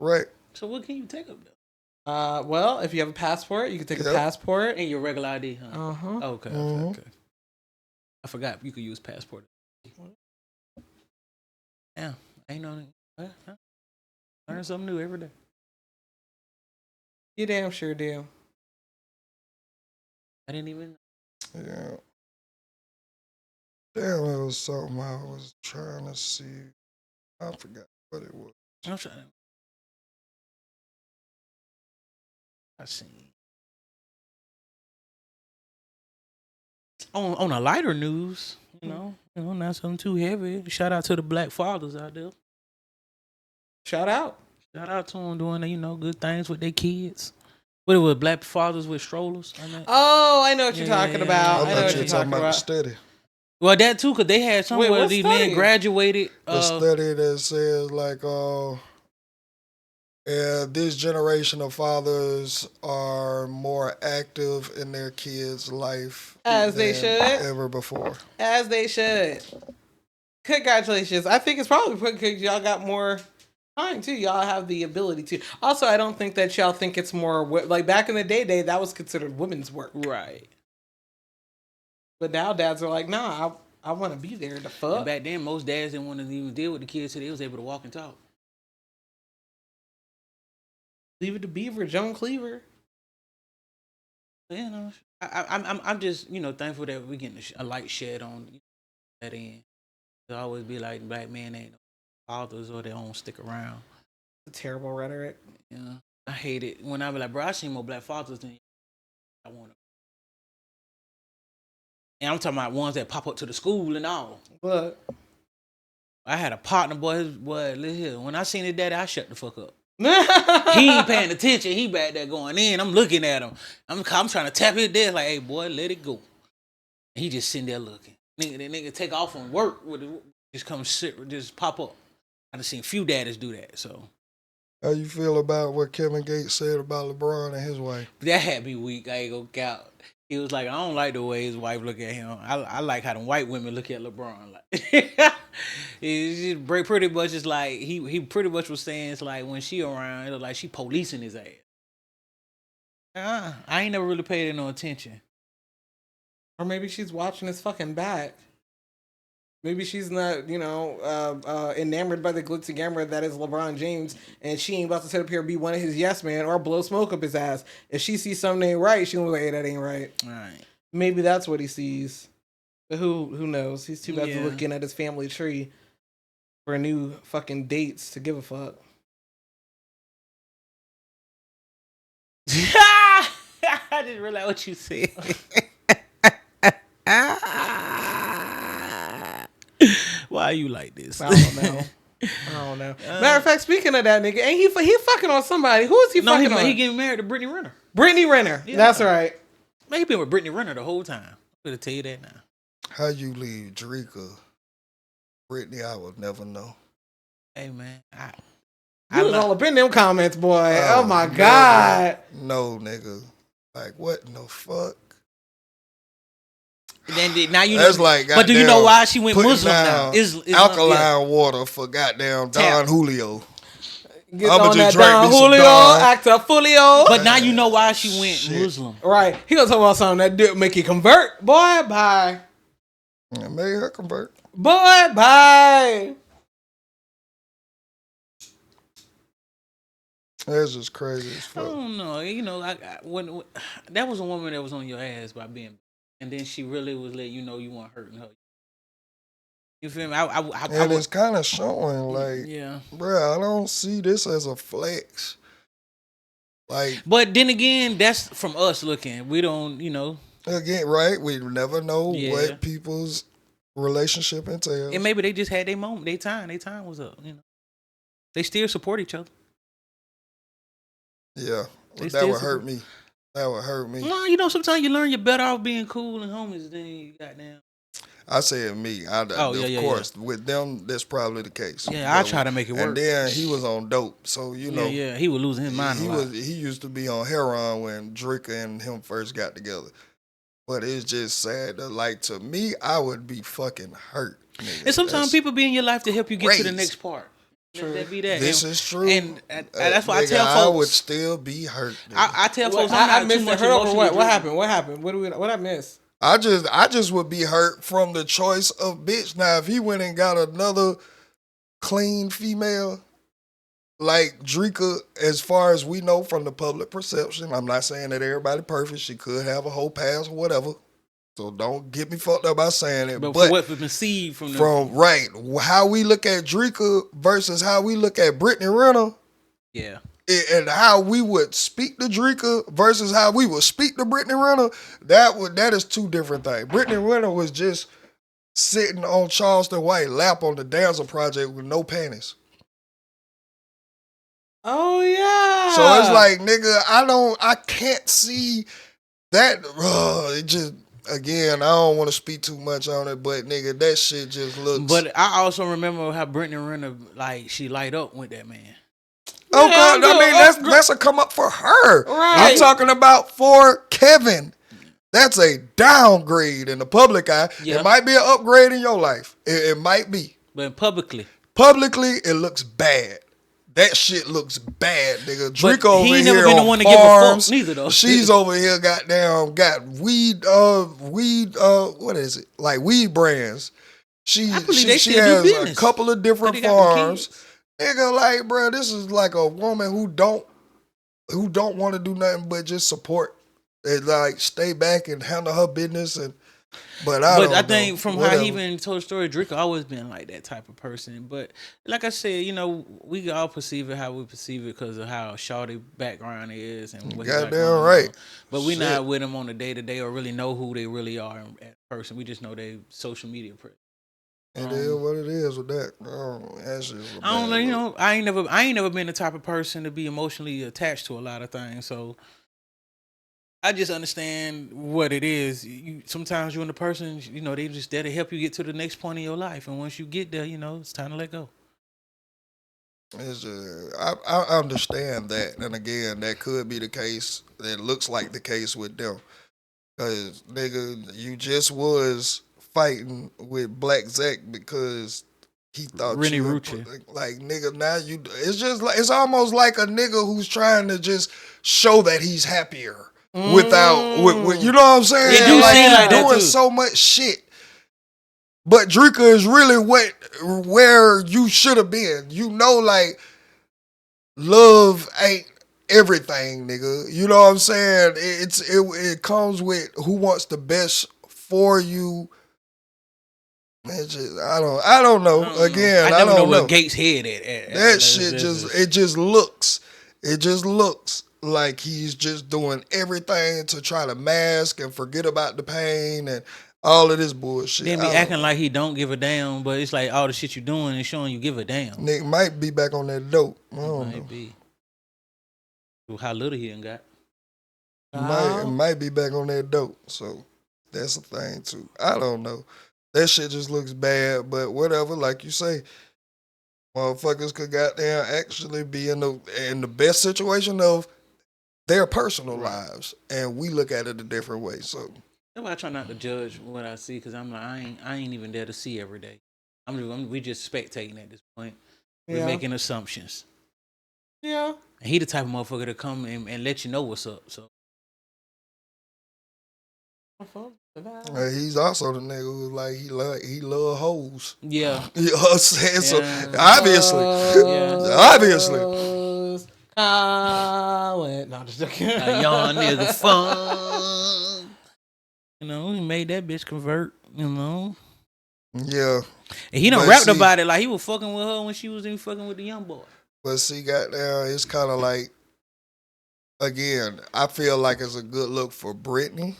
Right. So what can you take up though? Well, if you have a passport, you can take a passport and your regular ID. Huh? Okay. I forgot you could use passport. Yeah, ain't no. Learn something new every day. You damn sure do. I didn't even. Yeah. Damn, it was something I was trying to see. I forgot what it was. I'm trying. I see. On a lighter news, not something too heavy. Shout out to the black fathers out there. Shout out To them doing good things with their kids. What it was, black fathers with strollers? Oh, I know what you're talking about. I know what you're talking about. The study. Well, that too, because they had somewhere where these men graduated. The study that says like, this generation of fathers are more active in their kids' life as they should ever before. As they should. Congratulations. I think it's probably because y'all got more time too. Y'all have the ability to. Also, I don't think that y'all think it's more like back in the day that was considered women's work. Right. But now dads are like, nah, I want to be there to fuck. And back then, most dads didn't want to even deal with the kids so they was able to walk and talk. Leave it to Beaver, Joan Cleaver. I'm just thankful that we getting a light shed on that end. It'll always be like black men ain't no fathers or they don't stick around. It's a terrible rhetoric. Yeah, I hate it when I be like, bro, I seen more black fathers than I want to. And I'm talking about ones that pop up to the school and all. What? I had a partner, boy. Listen here. When I seen his daddy, I shut the fuck up. He ain't paying attention. He back there going in. I'm looking at him. I'm trying to tap his desk like, hey, boy, let it go. And he just sitting there looking. Nigga take off from work. Just come sit, just pop up. I done seen a few daddies do that, so. How you feel about what Kevin Gates said about LeBron and his wife? That had me weak. I ain't gonna count. He was like, I don't like the way his wife look at him. I like how them white women look at LeBron. Like, it's just pretty much it's like he pretty much was saying it's like when she around, it look like she policing his ass. I ain't never really paid no attention. Or maybe she's watching his fucking back. Maybe she's not, enamored by the glitzy glamour that is LeBron James, and she ain't about to sit up here and be one of his yes man or blow smoke up his ass. If she sees something ain't right, she gonna be like, hey, that ain't right. All right. Maybe that's what he sees. But who knows? He's too busy looking at his family tree for new fucking dates to give a fuck. I didn't realize what you said. Why are you like this? I don't know. Matter of fact, speaking of that nigga, ain't he fucking on somebody? Who is he fucking on? He getting married to Brittany Renner. Brittany Renner. Yeah. That's right. Man, he been with Brittany Renner the whole time. I'm gonna tell you that now. How you leave Dreka? Brittany, I will never know. Hey man, I was all up in them comments, boy. Oh my God. No, nigga. Like what in the fuck? Then now you that's know, like but do you know why she went Muslim now? Alkaline water for goddamn Don Julio. Get on that Don Julio, actor Julio. But now you know why she went Muslim. Right. He gonna talk about something that did make you convert. Boy, bye. It made her convert. Boy, bye. That's just crazy as fuck. I don't know. When that was a woman that was on your ass by being, and then she really was letting you know you weren't hurting her. You feel me? And it's kind of showing, like, bruh, I don't see this as a flex. Like, but then again, that's from us looking. We don't, Again, right? We never know what people's relationship entails. And maybe they just had their moment, their time was up. They still support each other. Yeah, that would hurt me. That would hurt me. No, sometimes you learn you're better off being cool and homies than you goddamn. I said me. Of course, with them, that's probably the case. Yeah, I try to make it work. And then he was on dope, so Yeah, he was losing his mind. He used to be on heroin when Dreka and him first got together. But it's just sad that, like, to me, I would be fucking hurt. Nigga. And sometimes people be in your life to help you get to the next part. True. That be that. This is true. And that's why I tell folks. I would still be hurt. I tell folks I missed it. What happened? What happened? What I miss? I just would be hurt from the choice of bitch. Now, if he went and got another clean female, like Dreka, as far as we know from the public perception, I'm not saying that everybody perfect. She could have a whole past or whatever. So don't get me fucked up by saying it. But for what we perceive from right, how we look at Drika versus how we look at Brittany Renner. Yeah. And how we would speak to Drika versus how we would speak to Brittany Renner, that is two different things. Brittany Renner was just sitting on Charleston White lap on the Damsel Project with no panties. Oh yeah. So it's like, nigga, I can't see that. It just, again, I don't want to speak too much on it, but nigga, that shit just looks. But I also remember how Brittany Renner, like, she light up with that man. Oh God, I mean that's a come up for her. Right. I'm talking about for Kevin. That's a downgrade in the public eye. Yeah. It might be an upgrade in your life. It might be. But publicly, it looks bad. That shit looks bad, nigga. Drika over here never been the one to give a fuck neither, though. She's over here got weed, what is it? Like weed brands. She has a couple of different farms. Nigga, like, bro, this is like a woman who don't want to do nothing but just support and like stay back and handle her business. But I think from how he even told the story, Drake always been like that type of person. But like I said, you know, we all perceive it how we perceive it because of how shawty background is and what goddamn right. But we not with them on the day to day or really know who they really are as a person. We just know they social media presence. It is what it is with that. I don't know, you know, I ain't never been the type of person to be emotionally attached to a lot of things. So I just understand what it is. Sometimes you and the person, you know, they just there to help you get to the next point in your life. And once you get there, you know, it's time to let go. I understand that. And again, that could be the case. It looks like the case with them. Because, nigga, you just was fighting with Black Zach because he thought really you like, nigga, now you, it's just like, it's almost like a nigga who's trying to just show that he's happier without, with, you know what I'm saying? It do seem like that doing too. So much shit. But Drika is really where you should have been. You know, like, love ain't everything, nigga. You know what I'm saying? It comes with who wants the best for you. It's just, I don't know. Again, I don't know where Gates' head at. That shit it just looks like he's just doing everything to try to mask and forget about the pain and all of this bullshit. Then be acting like he don't give a damn, but it's like all the shit you doing is showing you give a damn. Nick might be back on that dope. I don't know. Be. How little he done got. It might be back on that dope. So that's the thing too. I don't know. That shit just looks bad, but whatever. Like you say, motherfuckers could goddamn actually be in the best situation of their personal lives, and we look at it a different way. So that's why I try not to judge what I see, because I'm like, I ain't even there to see every day. We just spectating at this point. We're making assumptions. Yeah. And he the type of motherfucker to come and let you know what's up. So. He's also the nigga who's like he love hoes. Yeah. You know what I'm saying? So obviously. No, just joking. A young nigga fun. You know, he made that bitch convert, you know. Yeah. And he done rapped about it like he was fucking with her when she was even fucking with the young boy. But see, goddamn, it's kind of like, again, I feel like it's a good look for Brittany.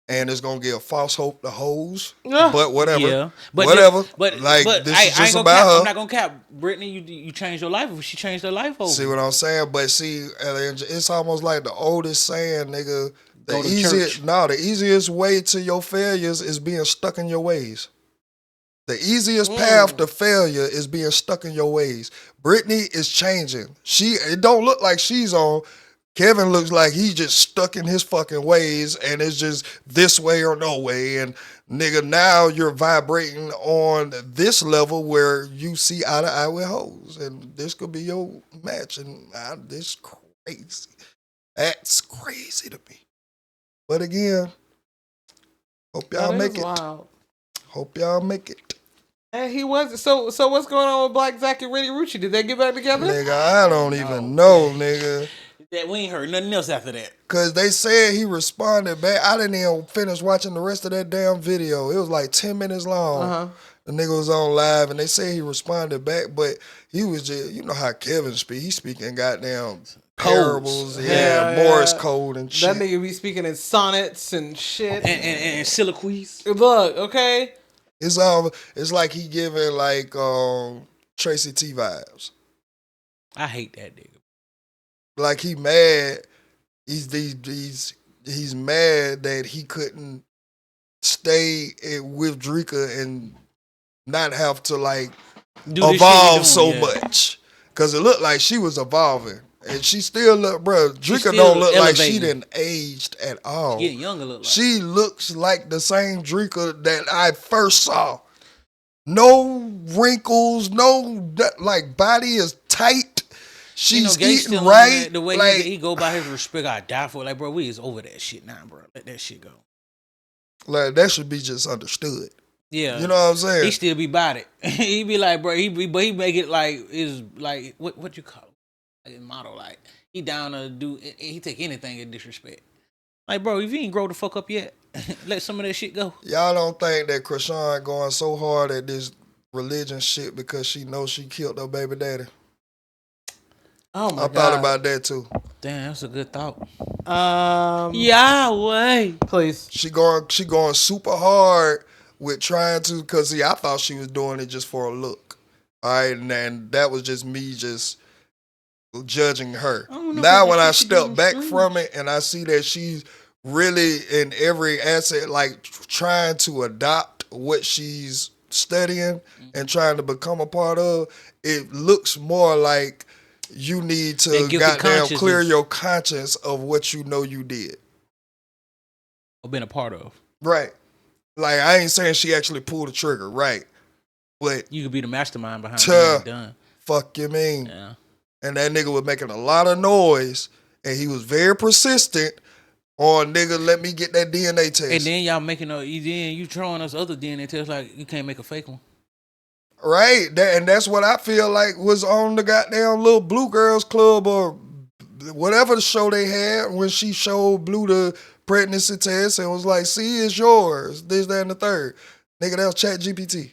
And it's gonna give false hope to hoes, but whatever. Yeah, but whatever. But this is just about her. I'm not gonna cap. Brittany, you changed your life. She changed her life over. See what I'm saying? But see, it's almost like the oldest saying, nigga. The easiest way to your failures is being stuck in your ways. The easiest path to failure is being stuck in your ways. Brittany is changing. It don't look like she's on. Kevin looks like he's just stuck in his fucking ways and it's just this way or no way. And nigga, now you're vibrating on this level where you see eye to eye with hoes. And this could be your match. And this crazy. That's crazy to me. But again, hope y'all make it. Wild. Hope y'all make it. And he was so what's going on with Black Zach and Rennie Rucci? Did they get back together? Nigga, I don't even know, nigga. That we ain't heard nothing else after that. Cause they said he responded back. I didn't even finish watching the rest of that damn video. It was like 10 minutes long. The nigga was on live and they said he responded back, but he was just, you know how Kevin speak. He speaking goddamn parables, Morse code and shit. That nigga be speaking in sonnets and shit. And soliloquies. Look, okay. It's like he giving like Traci T vibes. I hate that nigga. Like he mad. He's mad that he couldn't stay with Drika and not have to like evolve so much. Cause it looked like she was evolving. And she still look, bro. Drika don't look like she done aged at all. She getting younger, look like. She looks like the same Drika that I first saw. No wrinkles, no like body is tight. She's eating right. The way like, he go by his respect, I die for it. Like, bro, we is over that shit now, bro. Let that shit go. Like that should be just understood. Yeah, you know what I'm saying. He still be about it. He be like, bro. But he make it like is like what you call it? Like his motto, like he down to do. He take anything in disrespect. Like, bro, if you ain't grow the fuck up yet, let some of that shit go. Y'all don't think that Krishan going so hard at this religion shit because she knows she killed her baby daddy? Oh my God. I thought about that too. Damn, that's a good thought. Yahweh, please. She going super hard with trying to, cause see, I thought she was doing it just for a look. All right, and that was just me just judging her. Now when I step back from it and I see that she's really in every asset, like trying to adopt what she's studying and trying to become a part of, it looks more like you need to goddamn clear your conscience of what you know you did. Or been a part of. Right. Like, I ain't saying she actually pulled the trigger, right? But you could be the mastermind behind it done. Fuck you mean? Yeah. And that nigga was making a lot of noise, and he was very persistent on, nigga, let me get that DNA test. And then y'all making you throwing us other DNA tests like you can't make a fake one. Right, and that's what I feel like was on the goddamn little Blue Girls Club or whatever the show they had when she showed Blue the pregnancy test and was like, see, it's yours, this, that, and the third. Nigga, that was ChatGPT.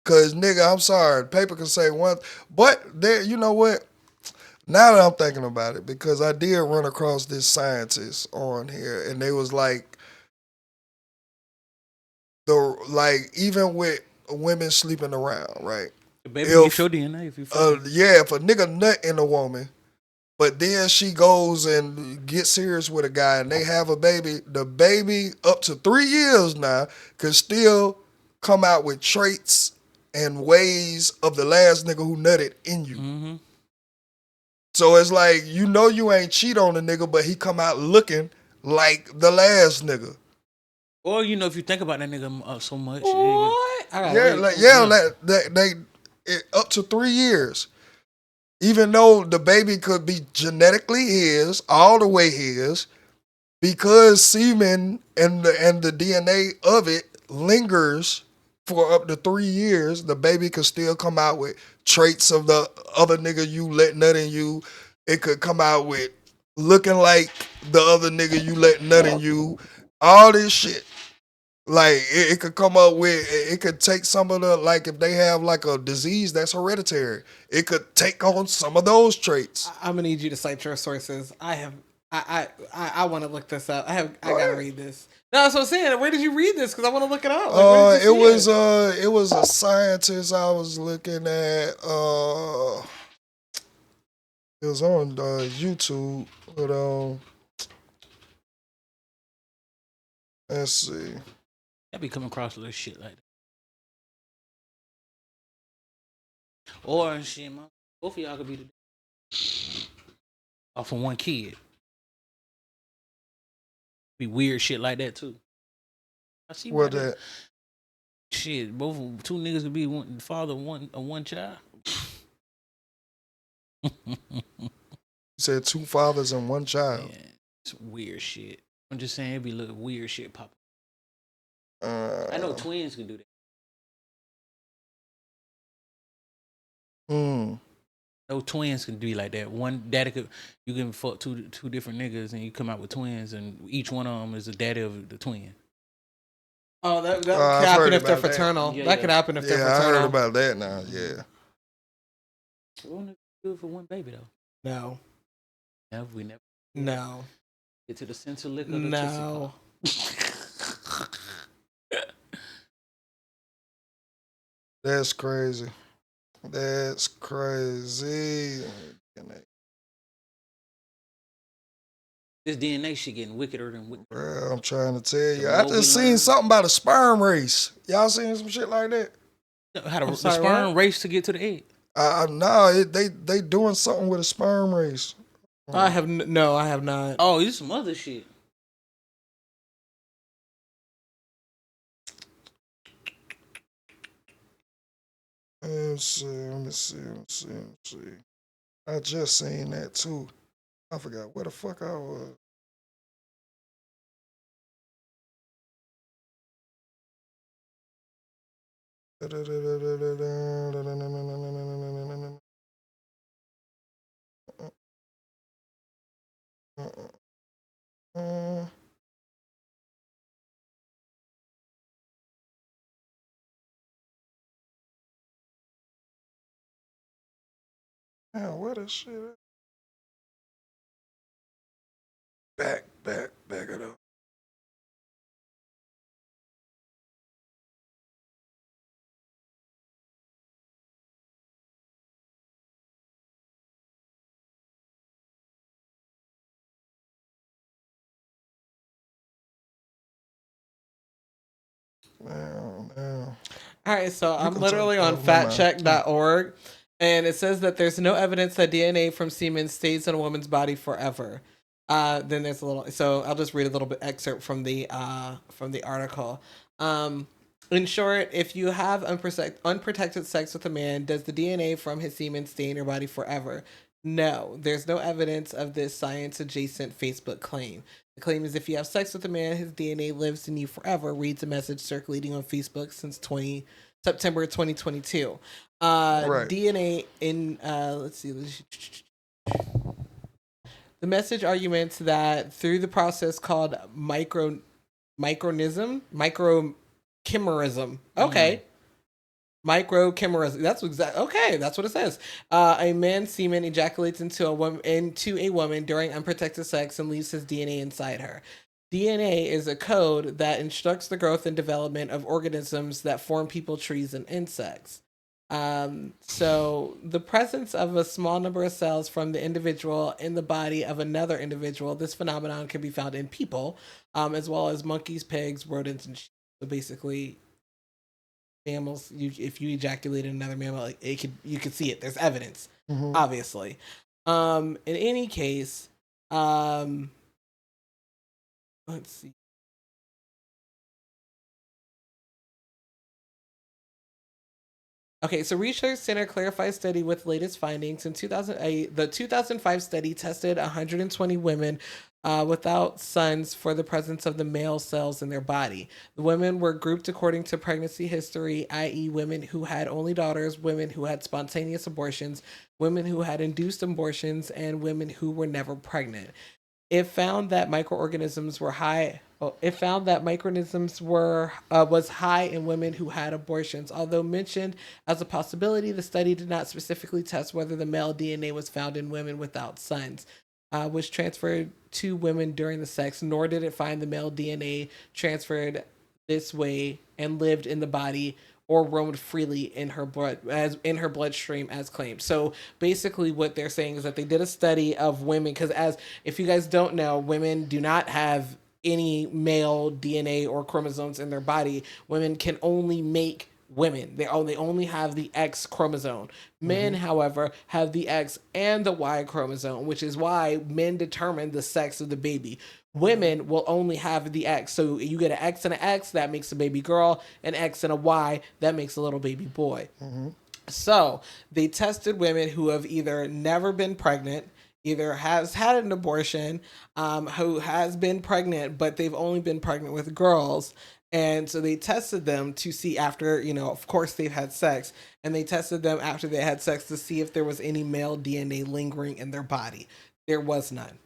Cause nigga, I'm sorry, paper can say one, but there, you know what? Now that I'm thinking about it, because I did run across this scientist on here, and they was like, even with women sleeping around, right? The baby can show DNA if you if a nigga nut in a woman, but then she goes and gets serious with a guy and they have a baby, the baby up to 3 years now can still come out with traits and ways of the last nigga who nutted in you. Mm-hmm. So it's like, you know you ain't cheat on the nigga, but he come out looking like the last nigga. Or, you know, if you think about that nigga so much. What? They up to 3 years. Even though the baby could be genetically his, all the way his, because semen and the DNA of it lingers for up to 3 years, the baby could still come out with traits of the other nigga you let nut in you. It could come out with looking like the other nigga you let nut in you. All this shit. Like, it could come up with, it could take some of the, like, if they have, like, a disease that's hereditary, it could take on some of those traits. I'm going to need you to cite your sources. I want to look this up. I got to read this. No, that's what I'm saying. Where did you read this? Because I want to look it up. Like, it was a scientist I was looking at. It was on YouTube. But, let's see. I be coming across a little shit like that. Or shit, man, both of y'all could be the off of one kid. Be weird shit like that too. I see what that. Shit, two niggas could be the father of one child. You said 2 fathers and 1 child. Yeah, it's weird shit. I'm just saying, it be little weird shit pop. I know twins can do that. Those twins can be like that. One daddy could, you can fuck two different niggas and you come out with twins, and each one of them is the daddy of the twin. Oh, that could happen if they're fraternal. Yeah, that could happen if they're Yeah, I fraternal. heard about that now. Yeah. We only do it for one baby though. No. We never. No. Get to the center lick of the No. That's crazy. That's crazy. This DNA shit getting wickeder than wickeder. Bro, I'm trying to tell you. I just seen something about a sperm race. Y'all seen some shit like that? How the sperm race to get to the egg? No, they doing something with a sperm race. I have not. Oh, it's some other shit. Let me see. I just seen that too. I forgot where the fuck I was. Man, where the shit at? Back it up. Man. All right, so I'm literally on factcheck.org, and it says that there's no evidence that DNA from semen stays in a woman's body forever. Then there's a little, so I'll just read a little bit excerpt from the article. In short, if you have unprotected sex with a man, does the DNA from his semen stay in your body forever? No, there's no evidence of this science-adjacent Facebook claim. The claim is if you have sex with a man, his DNA lives in you forever, reads a message circulating on Facebook since September 2022. Right. DNA in, let's see. The message arguments that through the process called microchimerism. Okay. Microchimerism. That's exactly okay. That's what it says. A man's semen ejaculates into a woman during unprotected sex and leaves his DNA inside her. DNA is a code that instructs the growth and development of organisms that form people, trees, and insects. So the presence of a small number of cells from the individual in the body of another individual, this phenomenon can be found in people, as well as monkeys, pigs, rodents, and sheep. So basically, mammals, if you ejaculate in another mammal, you could see it. There's evidence, obviously. In any case, let's see. Okay, so Research Center clarifies study with latest findings. In 2008, the 2005 study tested 120 women without sons for the presence of the male cells in their body. The women were grouped according to pregnancy history, i.e. women who had only daughters, women who had spontaneous abortions, women who had induced abortions, and women who were never pregnant. It found that microorganisms were high. It found that microorganisms was high in women who had abortions. Although mentioned as a possibility, the study did not specifically test whether the male DNA was found in women without sons, was transferred to women during the sex, nor did it find the male DNA transferred this way and lived in the body or roamed freely in her bloodstream as claimed. So basically what they're saying is that they did a study of women, because if you guys don't know, women do not have any male DNA or chromosomes in their body. Women can only make women. They only have the X chromosome. Men, however, have the X and the Y chromosome, which is why men determine the sex of the baby. Women will only have the X. So you get an X and an X, that makes a baby girl. An X and a Y, that makes a little baby boy. So they tested women who have either never been pregnant, either has had an abortion, who has been pregnant, but they've only been pregnant with girls, And so they tested them to see after, of course they've had sex, and they tested them after they had sex to see if there was any male DNA lingering in their body. There was none.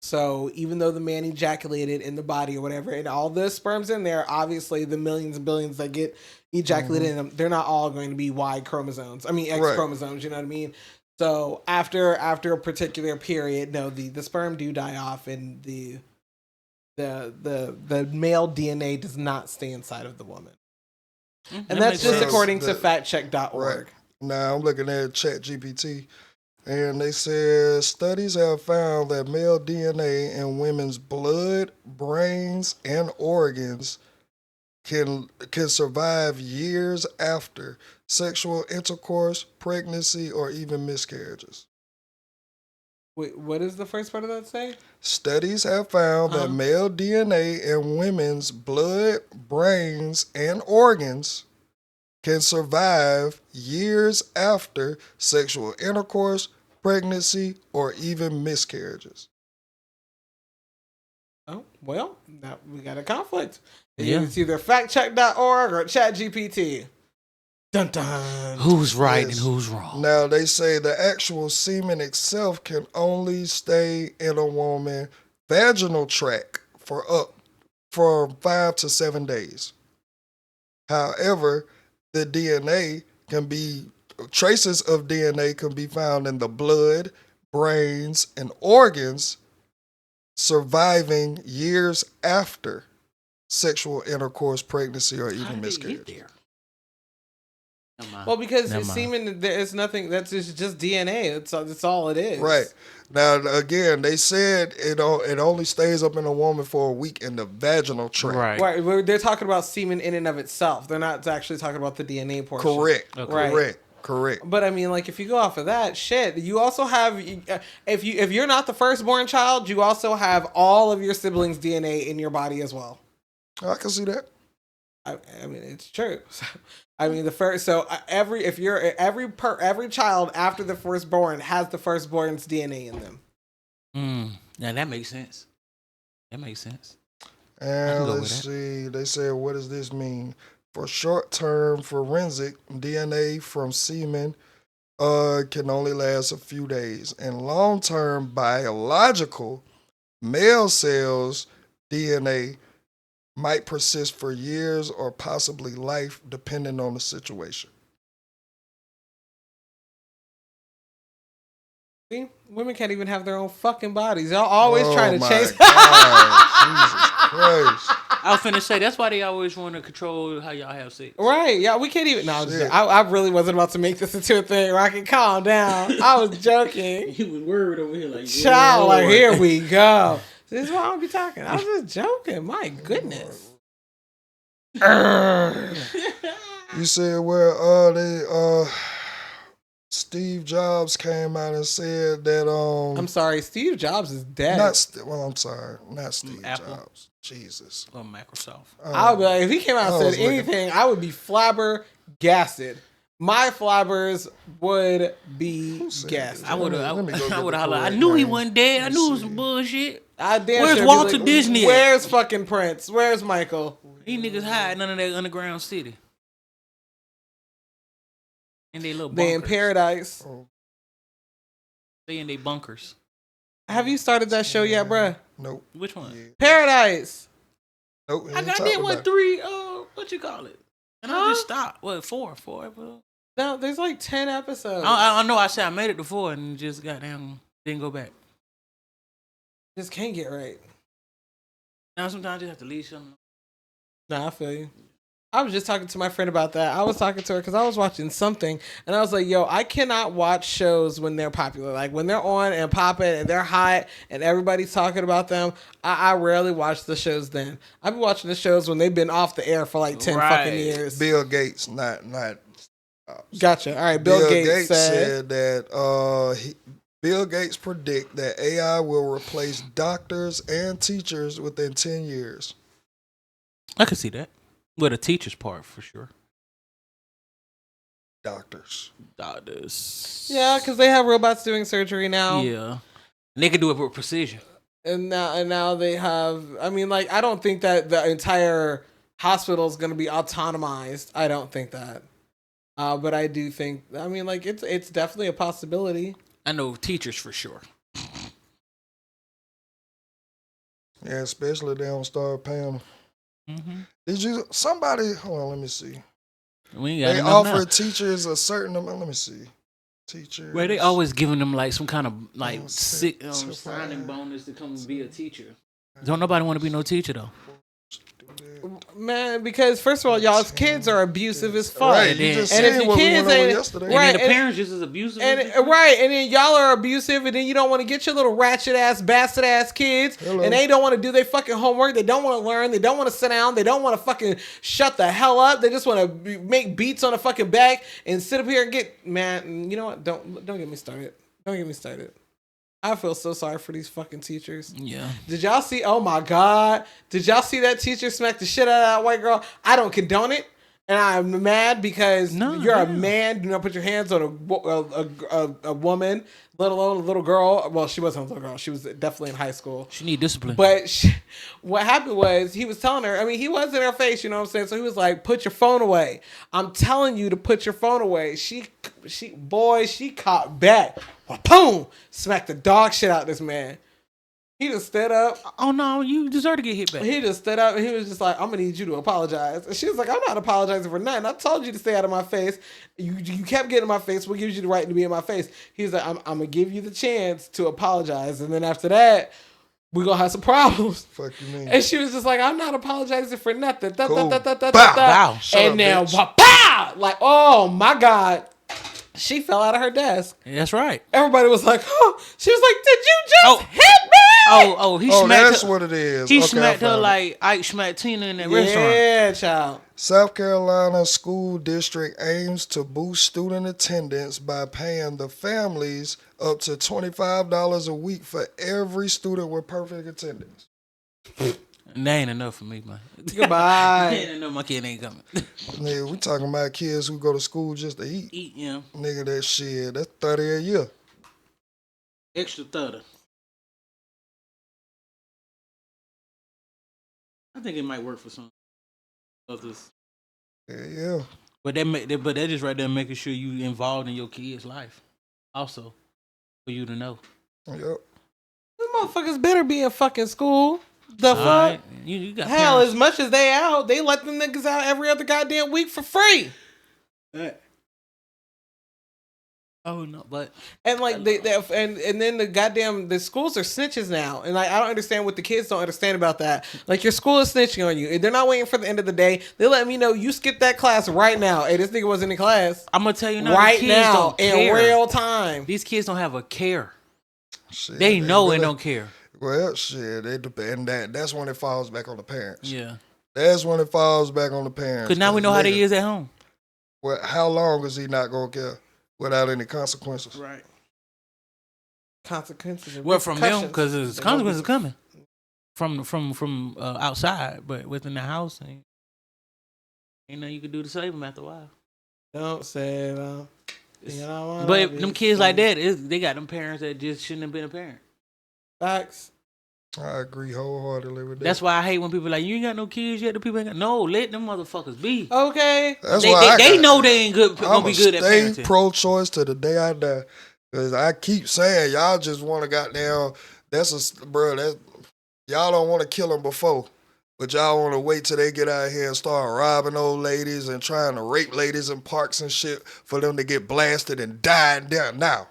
So even though the man ejaculated in the body or whatever, and all the sperms in there, obviously the millions and billions that get ejaculated in them, they're not all going to be Y chromosomes. I mean, X chromosomes, you know what I mean? So after a particular period, no, the sperm do die off, and the male DNA does not stay inside of the woman. And that's just according to factcheck.org. Right. Now I'm looking at ChatGPT, and they said studies have found that male DNA in women's blood, brains, and organs can survive years after sexual intercourse, pregnancy, or even miscarriages. Wait, what does the first part of that say? Studies have found that male DNA in women's blood, brains, and organs can survive years after sexual intercourse, pregnancy, or even miscarriages. Oh, well, now we got a conflict. Yeah. It's either factcheck.org or ChatGPT. Dun dun. Who's right and who's wrong? Now, they say the actual semen itself can only stay in a woman's vaginal tract for 5 to 7 days. However, the traces of DNA can be found in the blood, brains, and organs, surviving years after sexual intercourse, pregnancy, or even miscarriage. Well, because semen, there's nothing. That's just DNA. That's all it is. Right. Now, again, they said it only stays up in a woman for a week in the vaginal tract. Right. They're talking about semen in and of itself. They're not actually talking about the DNA portion. Correct. Okay. Correct. But I mean, like, if you go off of that shit, you also have, if you're not the firstborn child, you also have all of your siblings' DNA in your body as well. I can see that. I mean, it's true. I mean, every child after the firstborn has the firstborn's DNA in them. Now that makes sense. And let's see. They said, what does this mean? For short-term forensic, DNA from semen can only last a few days. And long-term biological, male cells DNA might persist for years or possibly life, depending on the situation. See, women can't even have their own fucking bodies. Y'all always trying to chase. Jesus Christ. I was finna say, that's why they always want to control how y'all have sex. Right. Yeah, we can't even. No, I really wasn't about to make this into a thing. Rocket, calm down. I was joking. He was worried over here like, child, like, here we go. This is why I don't be talking. I was just joking. My goodness. You said Steve Jobs came out and said that I'm sorry, Steve Jobs is dead. I'm sorry, not Steve Apple. Jobs. Jesus. Or Microsoft. I would be like, if he came out and said anything, I would be flabbergasted. My flabbers would be gassed. I would have hollered. I knew he wasn't dead. I knew it was some bullshit. Where's Walter Disney? Where's fucking Prince? Where's Michael? These niggas hide none of that underground city. In they little bunkers. They in paradise. They in they bunkers. Have you started that show yet, bruh? Nope. Which one? Yeah. Paradise. Nope. I did 3. What you call it? And I just stopped. What, 4? No, there's like 10 episodes. I know. I said I made it to 4 and just goddamn didn't go back. Just can't get right. Now sometimes you have to leave something. Nah, I feel you. I was just talking to my friend about that. I was talking to her because I was watching something, and I was like, yo, I cannot watch shows when they're popular. Like, when they're on and popping and they're hot and everybody's talking about them, I rarely watch the shows then. I've been watching the shows when they've been off the air for like 10 fucking years. Bill Gates, not Gotcha. All right, Bill Gates said that Bill Gates predict that AI will replace doctors and teachers within 10 years. I can see that. Well, the teacher's part, for sure. Doctors. Yeah, because they have robots doing surgery now. Yeah. And they can do it with precision. And now they have. I mean, like, I don't think that the entire hospital is going to be autonomized. I don't think that. But I do think. I mean, like, it's definitely a possibility. I know teachers for sure. Yeah, especially if they don't start paying them. Mm-hmm. Did you somebody? Hold on, let me see. We ain't got They enough offer now. teachers a certain amount. Let me see. Teachers. Well, they always giving them like some kind of like Oh, sick signing bonus to come and be a teacher. Don't nobody want to be no teacher though. Man, because first of all, y'all's kids are abusive as fuck. Right, you just and if seen your what we kids went over ain't yesterday. right, And then the parents just as abusive. and right, and then y'all are abusive, and then you don't want to get your little ratchet ass, bastard ass kids, Hello. and they don't want to do their fucking homework. They don't want to learn. They don't want to sit down. They don't want to fucking shut the hell up. They just want to make beats on the fucking back and sit up here and get man. You know what? Don't get me started. Don't get me started. I feel so sorry for these fucking teachers. Yeah. Did y'all see? Oh my God! Did y'all see that teacher smack the shit out of that white girl? I don't condone it, and I'm mad because you're a man. Do not put your hands on a woman, let alone a little girl. Well, she wasn't a little girl. She was definitely in high school. She need discipline. But what happened was he was telling her. I mean, he was in her face. You know what I'm saying? So he was like, "Put your phone away. I'm telling you to put your phone away." She caught back. Boom! Smacked the dog shit out this man. He just stood up. Oh no, you deserve to get hit back. He just stood up and he was just like, "I'm gonna need you to apologize." And she was like, "I'm not apologizing for nothing. I told you to stay out of my face. You kept getting in my face. What gives you the right to be in my face?" He's like, I'm gonna give you the chance to apologize, and then after that, we're gonna have some problems." Fuck you mean? And she was just like, "I'm not apologizing for nothing." Cool. Bow. Wow. And then, pow! Like, oh my God. She fell out of her desk. That's right. Everybody was like, "Oh!" She was like, "Did you just hit me?" He smacked that's her. what it is. He Okay, smacked I her found it. like Ike smacked Tina in that restaurant. Yeah, child. South Carolina School District aims to boost student attendance by paying the families up to $25 a week for every student with perfect attendance. And that ain't enough for me, man. Goodbye. Ain't enough. My kid ain't coming. Nigga, we talking about kids who go to school just to eat. Eat, yeah. Nigga, that shit, that's 30 a year. Extra 30. I think it might work for some others. Yeah. But that just right there making sure you involved in your kid's life. Also, for you to know. Yep. These motherfuckers better be in fucking school. The fuck? Right. You got Hell, parents. as much as they out, they let them niggas out every other goddamn week for free. Oh no, but And like and then the schools are snitches now, and like I don't understand what the kids don't understand about that. Like your school is snitching on you, and they're not waiting for the end of the day. They let me know you skipped that class right now. Hey, this nigga wasn't in class. I'm gonna tell you now, right kids now don't in care. real time. These kids don't have a care. Shit, They know really, and don't care. Well, shit, they depend. That's when it falls back on the parents. Yeah, That's when it falls back on the parents. because now we know how they nigga, is at home. Well, how long is he not gonna care without any consequences? Right. Consequences. Well, from them, because They're there's gonna be consequences coming from outside, but within the house, ain't nothing you can do to save them after a while. Don't say that. But them kids like that, they got them parents that just shouldn't have been a parent. Facts. I agree wholeheartedly with that. That's why I hate when people are like, you ain't got no kids yet. The people ain't got. No, let them motherfuckers be. Okay. That's They, why they know they ain't good. I'm Gonna be good at stay parenting. pro-choice to the day I die. Cause I keep saying y'all just want to goddamn. Y'all don't want to kill them before, but y'all want to wait till they get out here and start robbing old ladies and trying to rape ladies in parks and shit for them to get blasted and die down now.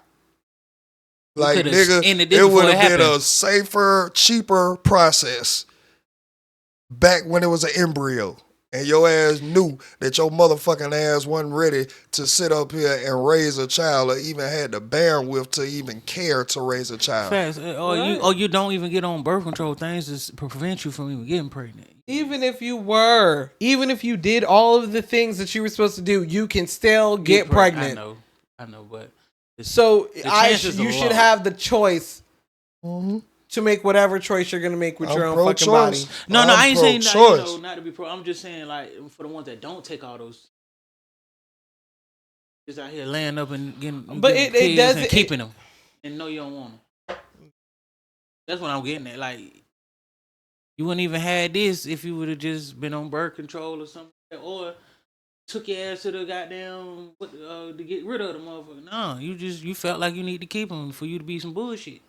Like nigga, it would have been a safer, cheaper process back when it was an embryo. And your ass knew that your motherfucking ass wasn't ready to sit up here and raise a child or even had the bandwidth to even care to raise a child. Fast. Or you don't even get on birth control things to prevent you from even getting pregnant. Even if you did all of the things that you were supposed to do, you can still get pregnant. I know, but you should have the choice to make whatever choice you're gonna make with your own fucking body. No, I ain't saying not to be pro. I'm just saying like for the ones that don't take all those, just out here laying up and getting, but getting it kids does and keeping them, and know you don't want them. That's what I'm getting at. Like, you wouldn't even had this if you would have just been on birth control or something, or took your ass to the goddamn to get rid of the motherfucker. No, you felt like you need to keep them for you to be some bullshit.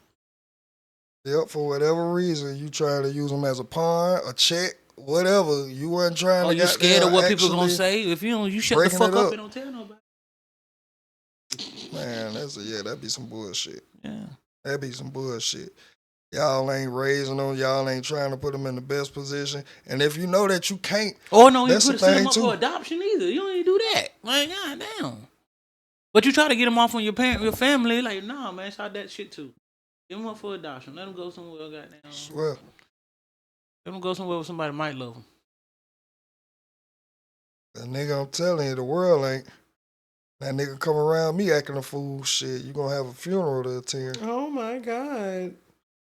Yep, for whatever reason, you trying to use them as a pawn, a check, whatever. You weren't trying to. You scared of what people gonna say? If you don't, you shut the fuck up and don't tell nobody. Man, that'd be some bullshit. Yeah, that'd be some bullshit. Y'all ain't raising them. Y'all ain't trying to put them in the best position. And if you know that you can't, no, you send them up for adoption either. You don't even do that. Like, goddamn. But you try to get them off on your family. Like, nah, man, stop that shit too. Give them up for adoption. Let them go somewhere. Goddamn. Swear. Let them go somewhere where somebody might love them. The nigga, I'm telling you, the world ain't. That nigga come around me acting a fool. Shit, you gonna have a funeral to attend. Oh my God.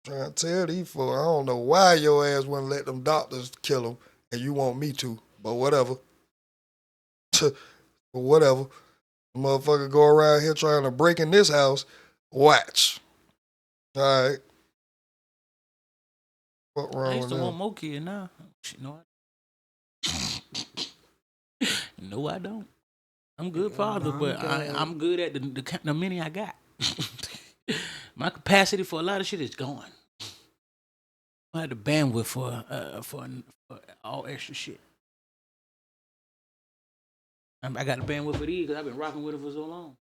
Trying to tell these folks, I don't know why your ass wouldn't let them doctors kill him, and you want me to, but whatever. But whatever. Motherfucker go around here trying to break in this house. Watch. All right. What wrong with that? I used to want more kids now. Shit, no, no, I don't. I'm a good father, but I'm good at the many I got. My capacity for a lot of shit is gone. I had the bandwidth for all extra shit. I got the bandwidth for these because I've been rocking with it for so long.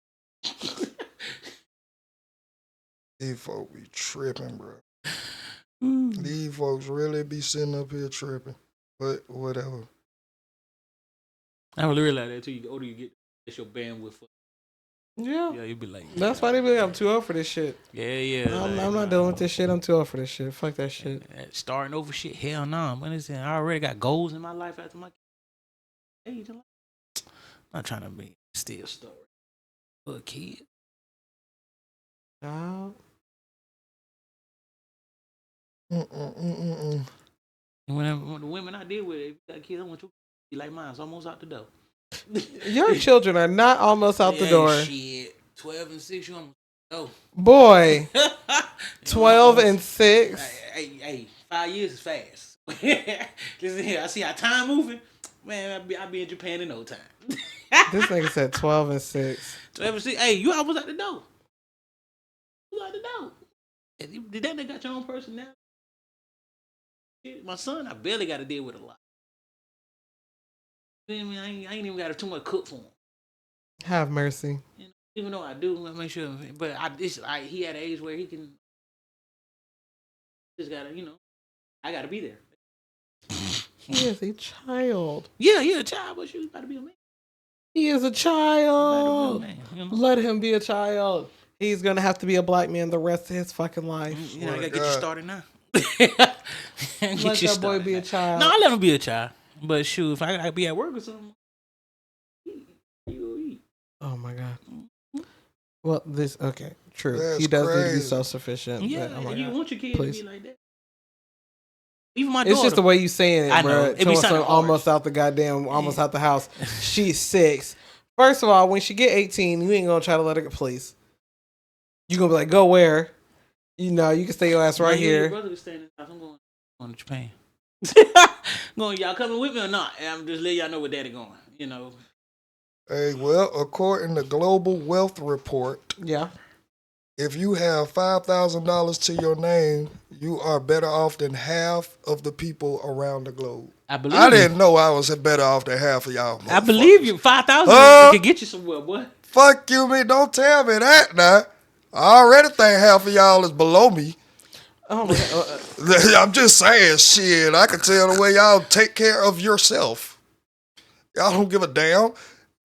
These folks be tripping, bro. These folks really be sitting up here tripping. But whatever. I really realize that too. The older you get, it's your bandwidth for. Yeah. Yeah, you be like. That's why they be like, I'm too old for this shit. Yeah. I'm not dealing with this shit. I'm too old for this shit. Fuck that shit. Starting over shit. Hell no. I already got goals in my life after my age. I'm not trying to be still story for a kid. No. When the women I deal with, if you got kids, I want you to be like mine. It's almost out the door. Your children are not almost out the door. Shit. 12 and 6, you almost go. Boy. 12 and 6. Hey, 5 years is fast. Listen here, I see how time moving. Man, I'll be in Japan in no time. This nigga said 12 and 6. 12 and 6. Hey, you almost out the door. You out the door. Did that nigga got your own personality? My son, I barely got to deal with a lot. I ain't even got to too much cook for him. Have mercy. You know, even though I do, I make sure. But he at an age where he can. Just gotta, I gotta be there. He is a child. Yeah, he a child, but you gotta be a man. He is a child. Man, Let him be a child. He's gonna have to be a black man the rest of his fucking life. I gotta get you started now. Let that boy be a child. No, I let him be a child. But shoot, if I gotta be at work or something, you eat. Oh my God. Well, okay, true. That's he does crazy. need to be self-sufficient. Yeah, but, you want your kid please. to be like that. Even my daughter. It's just the way you saying it, I know. bro. It be sounding almost out the goddamn, almost out the house. She's 6. First of all, when she get 18, you ain't gonna try to let her get police. You gonna be like, go where? You can stay your ass right here. Your brother can stay in the house. I'm going to Japan. Y'all coming with me or not? And I'm just letting y'all know where daddy going. Hey, well, according to Global Wealth Report, yeah, if you have $5,000 to your name, you are better off than half of the people around the globe. I believe I didn't know I was better off than half of y'all. I believe you. 5,000 can get you somewhere, boy. Fuck you, me. Don't tell me that now. I already think half of y'all is below me. Oh my God. I'm just saying, shit. I can tell the way y'all take care of yourself. Y'all don't give a damn.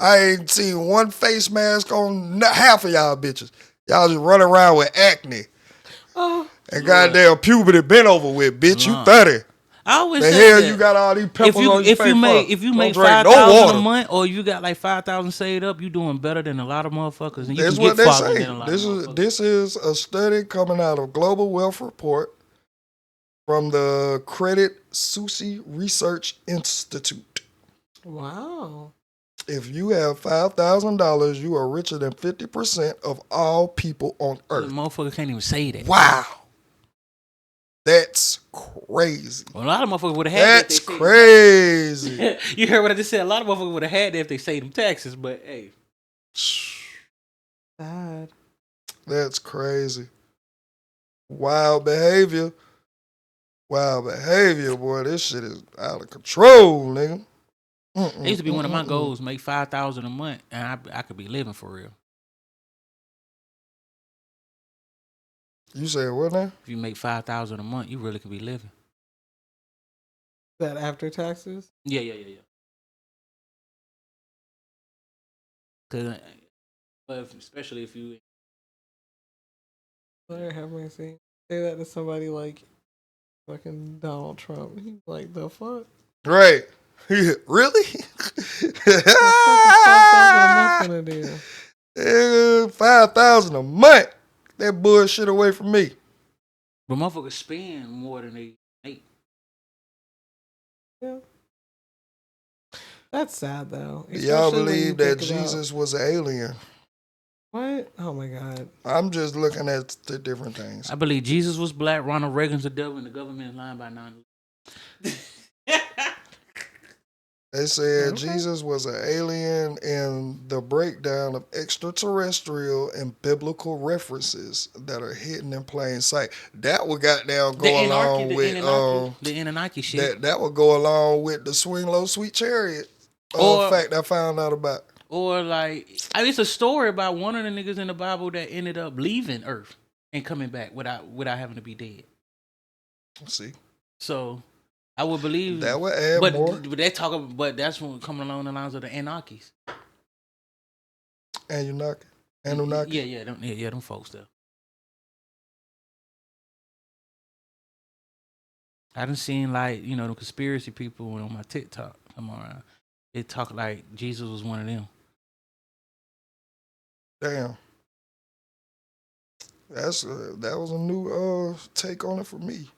I ain't seen one face mask on half of y'all bitches. Y'all just run around with acne. And goddamn puberty been over with, bitch. You 30. I always the say hell that you got all these pimples on your face. If you make $5,000 a month, or you got like 5,000 saved up, you doing better than a lot of motherfuckers. And you That's can what get they farther say. than a lot of motherfuckers. This is a study coming out of Global Wealth Report from the Credit Suisse Research Institute. Wow. If you have $5,000, you are richer than 50% of all people on Earth. The motherfucker can't even say that. Wow. That's crazy. Well, a lot of motherfuckers would have had That's crazy. You heard what I just said? A lot of motherfuckers would have had that if they saved them taxes, but hey. Sad. That's crazy. Wild behavior. Wild behavior, boy. This shit is out of control, nigga. It used to be one of my goals, make $5,000 a month, and I could be living for real. You said what now? If you make $5,000 a month, you really could be living. That after taxes? Yeah. But especially if you. Lord have mercy. Say that to somebody like fucking Donald Trump. He's like, the fuck? Right. Really? $5,000 a month. That bullshit away from me. But motherfuckers spend more than they make. Yeah. That's sad though. Y'all believe that Jesus was an alien? What? Oh my God. I'm just looking at the different things. I believe Jesus was black, Ronald Reagan's the devil, and the government is lying by 9/11. They said Jesus was an alien in the breakdown of extraterrestrial and biblical references that are hidden in plain sight. That would goddamn go along with the Anunnaki shit. That would go along with the Swing Low Sweet Chariot fact I found out about. Or like, it's a story about one of the niggas in the Bible that ended up leaving Earth and coming back without having to be dead. Let's see. So I would believe that would add more. But they talk about, but that's when coming along the lines of the Anunnakis. Anunnaki. Yeah, them folks though. I done seen like, the conspiracy people on my TikTok come around. They talk like Jesus was one of them. Damn. That was a new take on it for me.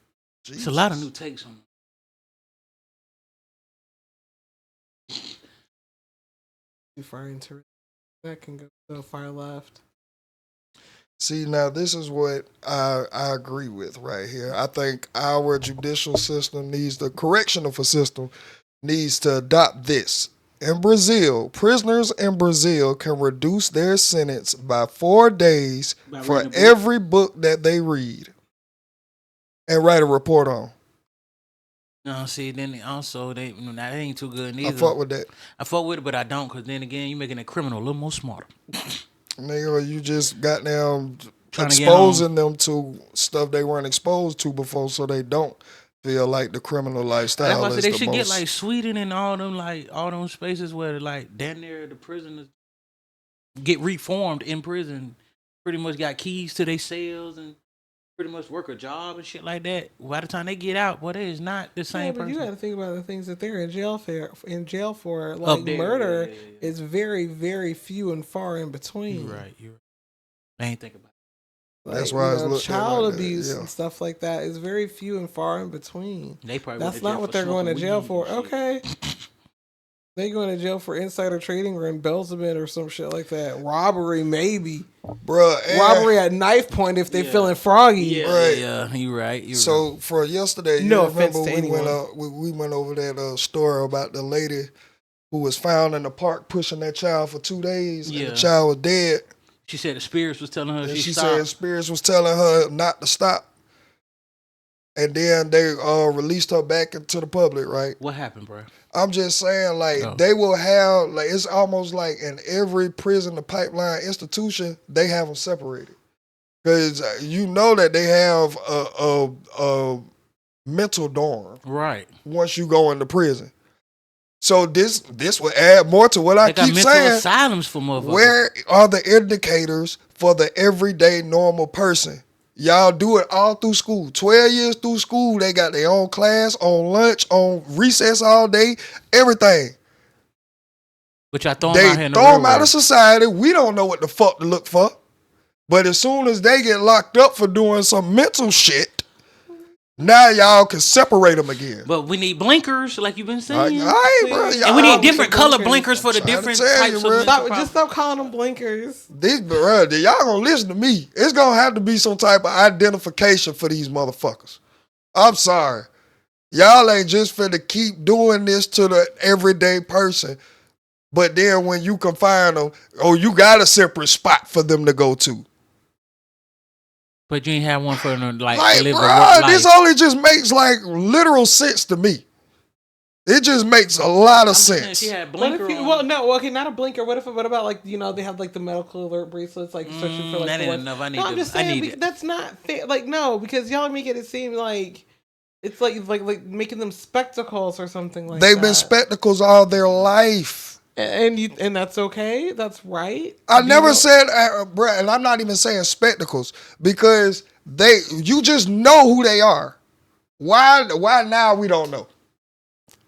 Jesus. It's a lot of new takes on it. Referring to that can go so far left. See, now this is what I agree with right here. I think our judicial system correctional system needs to adopt this. In Brazil, prisoners in Brazil can reduce their sentence by 4 days for every book that they read and write a report on. No, see, then also, that ain't too good neither. I fuck with that. I fuck with it, but I don't, because then again, you're making a criminal a little more smarter. Nigga, you just got them exposing them to stuff they weren't exposed to before, so they don't feel like the criminal lifestyle is they should get like Sweden and all them spaces where like down there the prisoners get reformed in prison, pretty much got keys to their cells and pretty much work a job and shit like that. By the time they get out, it is not the same person. You got to think about the things that they're in jail for. Like murder is very, very few and far in between. You're right. I ain't think about it. That's why I was child abuse and stuff like that is very few and far in between. That's not what they're going to jail for. Okay. They going to jail for insider trading or embezzlement or some shit like that. Robbery, maybe. Bruh. Robbery at knife point if they feeling froggy. Yeah, right. Yeah, you're right. So for yesterday, no offense to anyone. We went over that story about the lady who was found in the park pushing that child for 2 days and the child was dead. She said the spirits was telling her she said spirits was telling her not to stop. And then they released her back into the public, right? What happened, bro? I'm just saying, they will have, it's almost like in every prison, the pipeline institution, they have them separated. Because you know that they have a mental dorm. Right. Once you go into prison. So this would add more to what I keep saying. Mental asylums for motherfuckers. Where are the indicators for the everyday normal person? Y'all do it all through school. 12 years through school, they got their own class, on lunch, on recess all day, everything. But y'all throw them out of society. We don't know what the fuck to look for. But as soon as they get locked up for doing some mental shit, now y'all can separate them again. But we need blinkers, like you've been saying. All right, bro. And we need different color blinkers for the different types of just stop calling them blinkers. Y'all gonna listen to me. It's gonna have to be some type of identification for these motherfuckers. I'm sorry. Y'all ain't just finna keep doing this to the everyday person. But then when you confine them, you got a separate spot for them to go to. But you ain't have one for them to live bruh, a work life. This only just makes literal sense to me. It just makes a lot of sense. She had blinker on. Not a blinker. What about they have the medical alert bracelets searching for that ain't enough. I'm just saying that's not fair. No, because y'all making it seem like it's like making them spectacles or something like that. They've been spectacles all their life. And that's okay. That's right. I never said, bruh, and I'm not even saying spectacles because you just know who they are. Why now we don't know?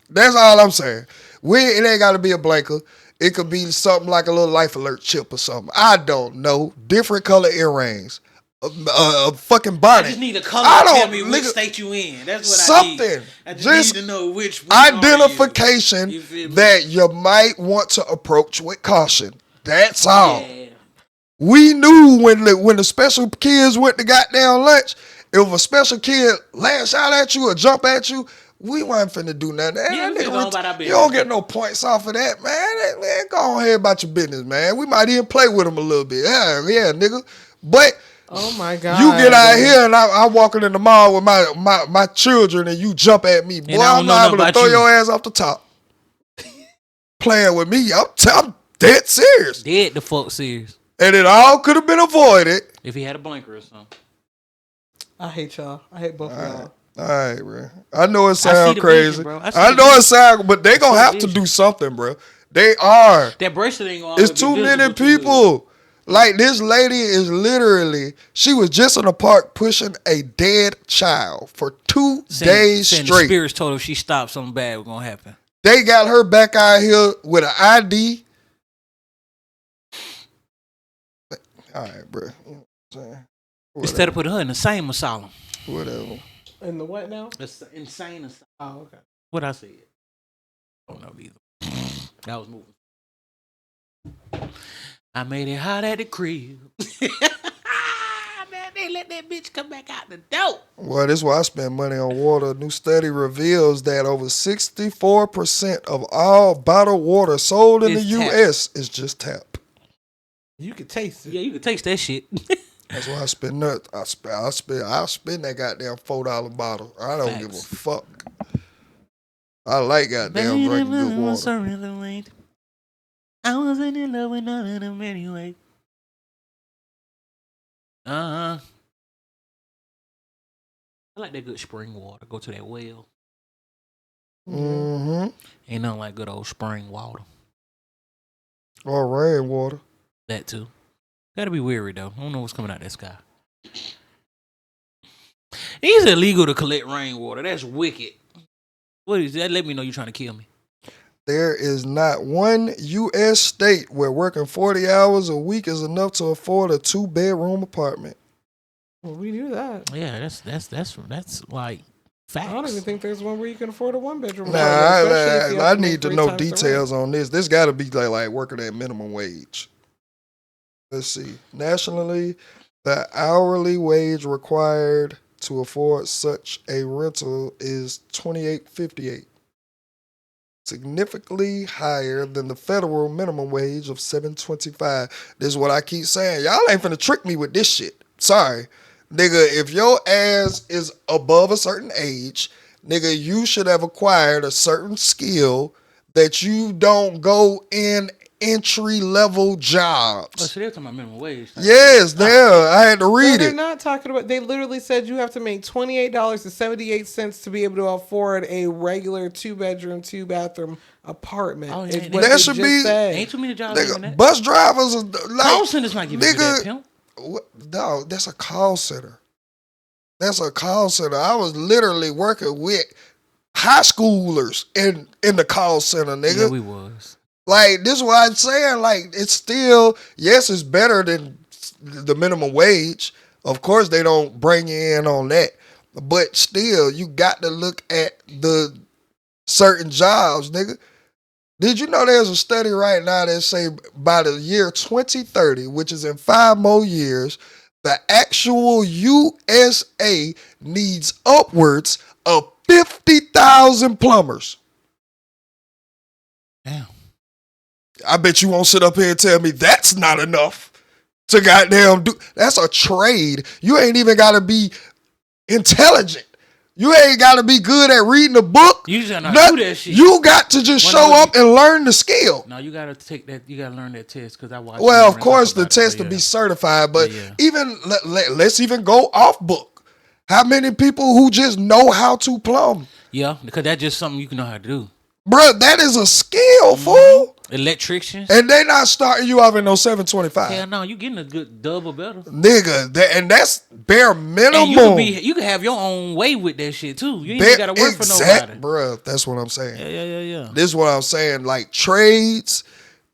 That's all I'm saying. It ain't got to be a blanket. It could be something like a little life alert chip or something. I don't know. Different color earrings. A fucking bonnet. I just need a color to tell me which state you in. That's what I need. I just need to know which identification that you might want to approach with caution. That's all. Yeah. We knew when the special kids went to goddamn lunch, if a special kid lash out at you or jump at you, we wasn't finna do nothing. You don't get no points off of that, man. Go on ahead about your business, man. We might even play with them a little bit. Yeah, nigga. But oh my God! You get out here and I'm walking in the mall with my children and you jump at me, boy. I'm liable to throw your ass off the top. Playing with me, I'm dead serious. Dead the fuck serious. And it all could have been avoided if he had a blinker or something. I hate y'all. I hate both of y'all. All right, bro. I know it sounds crazy. I know it sounds, but they gonna have to do something, bro. They are. That bracelet ain't gonna. It's too many people. Like this lady is literally, she was just in the park pushing a dead child for 2 days straight. The spirits told her if she stopped, something bad was gonna happen. They got her back out here with an ID. All right, bro. Instead of putting her in the same asylum. Whatever. In the what now? The insane asylum. Oh, okay. What I said. I don't know either. That was moving. I made it hot at the crib. Man, they let that bitch come back out the door. Well, this is why I spend money on water. A new study reveals that over 64% of all bottled water sold in the U.S. is just tap. You can taste it. Yeah, you can taste that shit. That's why I spend that. I'll spend that goddamn $4 bottle. I don't give a fuck. I like goddamn drinking good water. I wasn't in love with none of them anyway. I like that good spring water. Go to that well. Mm-hmm. Ain't nothing like good old spring water. Or rainwater. That too. Gotta be weary though. I don't know what's coming out of that sky. It's illegal to collect rainwater. That's wicked. What is that? Let me know you're trying to kill me. There is not one U.S. state where working 40 hours a week is enough to afford a 2-bedroom apartment. Well, we knew that. Yeah, that's like facts. I don't even think there's one where you can afford a 1-bedroom apartment. I need to know details on this. This got to be like working at minimum wage. Let's see. Nationally, the hourly wage required to afford such a rental is $28.58. Significantly higher than the federal minimum wage of $7.25. This is what I keep saying. Y'all ain't finna trick me with this shit. Sorry. Nigga, if your ass is above a certain age, nigga, you should have acquired a certain skill that you don't go in entry-level jobs. Oh, so they're talking about minimum wage. Yes, I had to read it. They're not talking about, they literally said you have to make $28.78 to be able to afford a regular 2-bedroom, 2-bathroom apartment. Oh, yeah, that should be, ain't too many jobs doing that. Bus drivers are like, call center's not giving you that, pimp. No, that's a call center. That's a call center. I was literally working with high schoolers in the call center, nigga. Yeah, we was. Like, this is what I'm saying. Like, it's still, yes, it's better than the minimum wage. Of course, they don't bring you in on that. But still, you got to look at the certain jobs, nigga. Did you know there's a study right now that say by the year 2030, which is in 5 more years, The actual USA needs upwards of 50,000 plumbers. Damn. I bet you won't sit up here and tell me that's not enough to goddamn do. That's a trade. You ain't even got to be intelligent. You ain't got to be good at reading a book. You just gotta do that shit. You got to just show up and learn the skill. No, you gotta take that. You gotta learn that test because I watched. Well, of course, the test to be certified, but even let's even go off book. How many people who just know how to plumb? Yeah, because that's just something you can know how to do. Bruh, that is a skill, fool. Electricians. And they not starting you off in no 725. Hell no, you getting a good double better. Nigga, and that's bare minimum. And you can have your own way with that shit too. You ain't even gotta work for nobody. Bruh, that's what I'm saying. Yeah. This is what I'm saying. Like trades,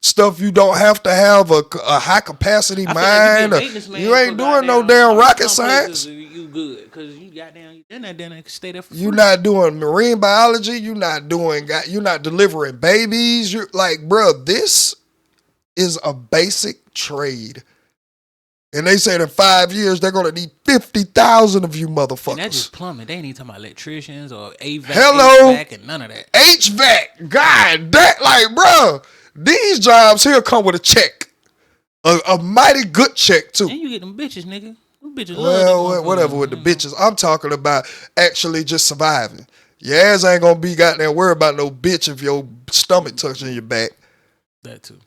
stuff you don't have to have a high capacity mind. You ain't doing no damn rocket science. You good because you goddamn then stay there for you not doing marine biology. You're not delivering babies. You're like, bro, this is a basic trade. And they said in 5 years they're gonna need 50,000 of you motherfuckers. And that's just plumbing. They ain't even talking about electricians or HVAC, HVAC and none of that. HVAC, God, that like, bro, these jobs here come with a check, a mighty good check too. And you get them bitches, nigga. Them bitches well, whatever with the bitches. I'm talking about actually just surviving. Your ass ain't gonna be goddamn worried about no bitch if your stomach touching your back. That too.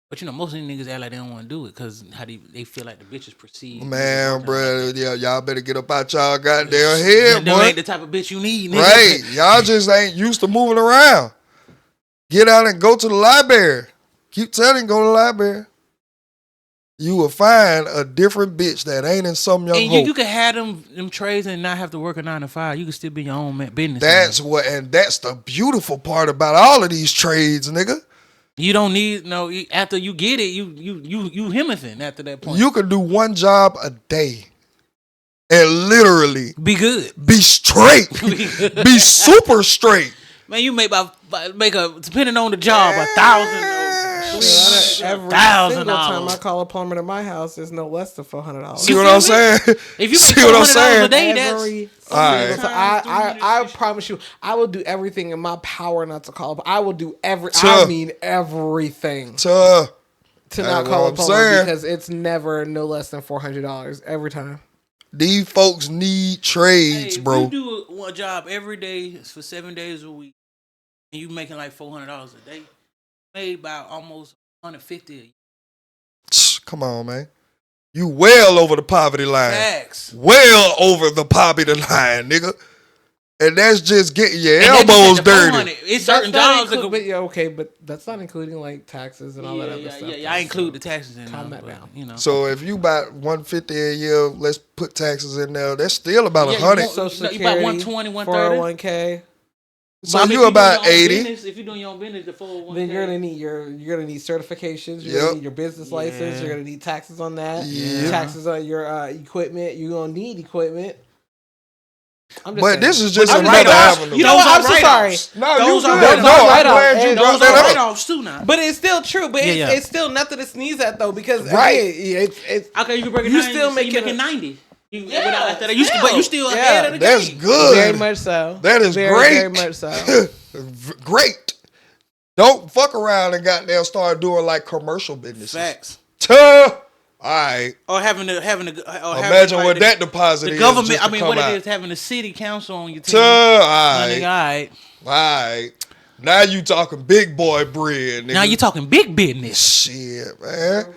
But you know, most of these niggas act like they don't want to do it because they feel like the bitches perceive. Man, bro, yeah, y'all better get up out y'all goddamn head, boy. They ain't the type of bitch you need, nigga. Right, y'all just ain't used to moving around. Get out and go to the library. Keep telling go to the library. You will find a different bitch that ain't in some young and you can have them trades and not have to work a 9 to 5. You can still be your own business. That's the beautiful part about all of these trades, nigga. You don't need after you get it, you hemming after that point. You can do one job a day and literally be good, be straight, be super straight. Man, you make depending on the job $1,000. Every single time I call a plumber to my house, there's no less than $400. See what I'm saying? If you make $400 a day, that's I promise you, I will do everything in my power not to call. I will do everything to not call a plumber because it's never no less than $400 every time. These folks need trades, bro. If you do one job every day for 7 days a week, and you making like $400 a day, made about almost $150 a year. Come on, man. You well over the poverty line. Facts. Well over the poverty line, nigga. And that's just getting your elbows dirty. It's certain jobs that but that's not including like taxes and all that other stuff. Yeah, I include the taxes in calm that down. You know. So if you about $150 a year, let's put taxes in there. That's still about $100. Social Security, you about 120, 130. 401k. So you about 80. If you're doing your own business, the 401k. Then you're gonna need certifications. You're gonna need your business license. You're gonna need taxes on that. Taxes on your equipment. You're gonna need equipment. But this is just another avenue. You know what? I'm so sorry. No, those are write-offs too now. But it's still true. But it's still nothing to sneeze at though because it's okay. You can break it. You still making 90. But you still ahead of the game. That's good. Very much so. That is great. Very much so. Great. Don't fuck around and goddamn start doing like commercial businesses. Facts. All right. Or having imagine what that deposit is. The government. I mean, what it is having the city council on your team. All right. All right. Now you talking big boy bread. Nigga. Now you talking big business. Shit, man.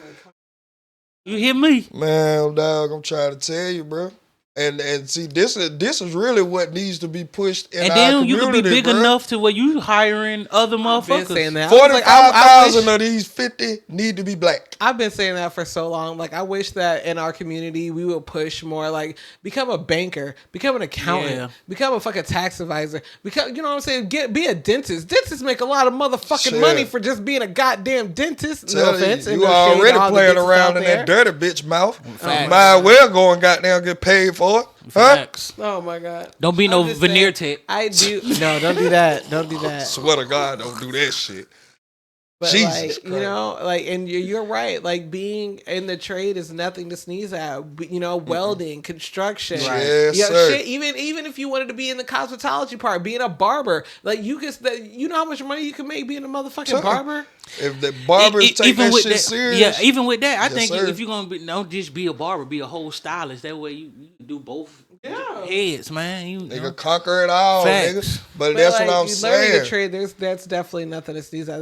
You hear me? Man, dog, I'm trying to tell you, bro. And see, this is really what needs to be pushed in our community, and then you can be big enough to where you hiring other motherfuckers. I've been saying that. 45,000 of these 50 need to be black. I've been saying that for so long. Like, I wish that in our community we would push more. Like, become a banker, become an accountant, become a fucking tax advisor. Become, you know what I'm saying? Be a dentist. Dentists make a lot of motherfucking money for just being a goddamn dentist. No offense. You already playing around in that dirty bitch mouth. Might well go and goddamn get paid for. Facts. Oh my God! Don't be no veneer tech. I do. No, don't do that. Don't do that. Swear to God, don't do that shit. But Jesus like, Christ. you know, like, and you're right. Like being in the trade is nothing to sneeze at. You know, welding, construction, Right. Yes, yeah, sir. shit. Even if you wanted to be in the cosmetology part, being a barber, like you could, you know how much money you can make being a motherfucking Sure. barber. If the barbers take even that with shit that, serious, yeah, even with that, I Yes, think sir. if you're gonna be, don't just be a barber, be a whole stylist. That way you do both heads, man. You know. nigga, conquer it all, Facts. nigga. But But that's like, what I'm you learning saying. a trade, that's definitely nothing to sneeze at.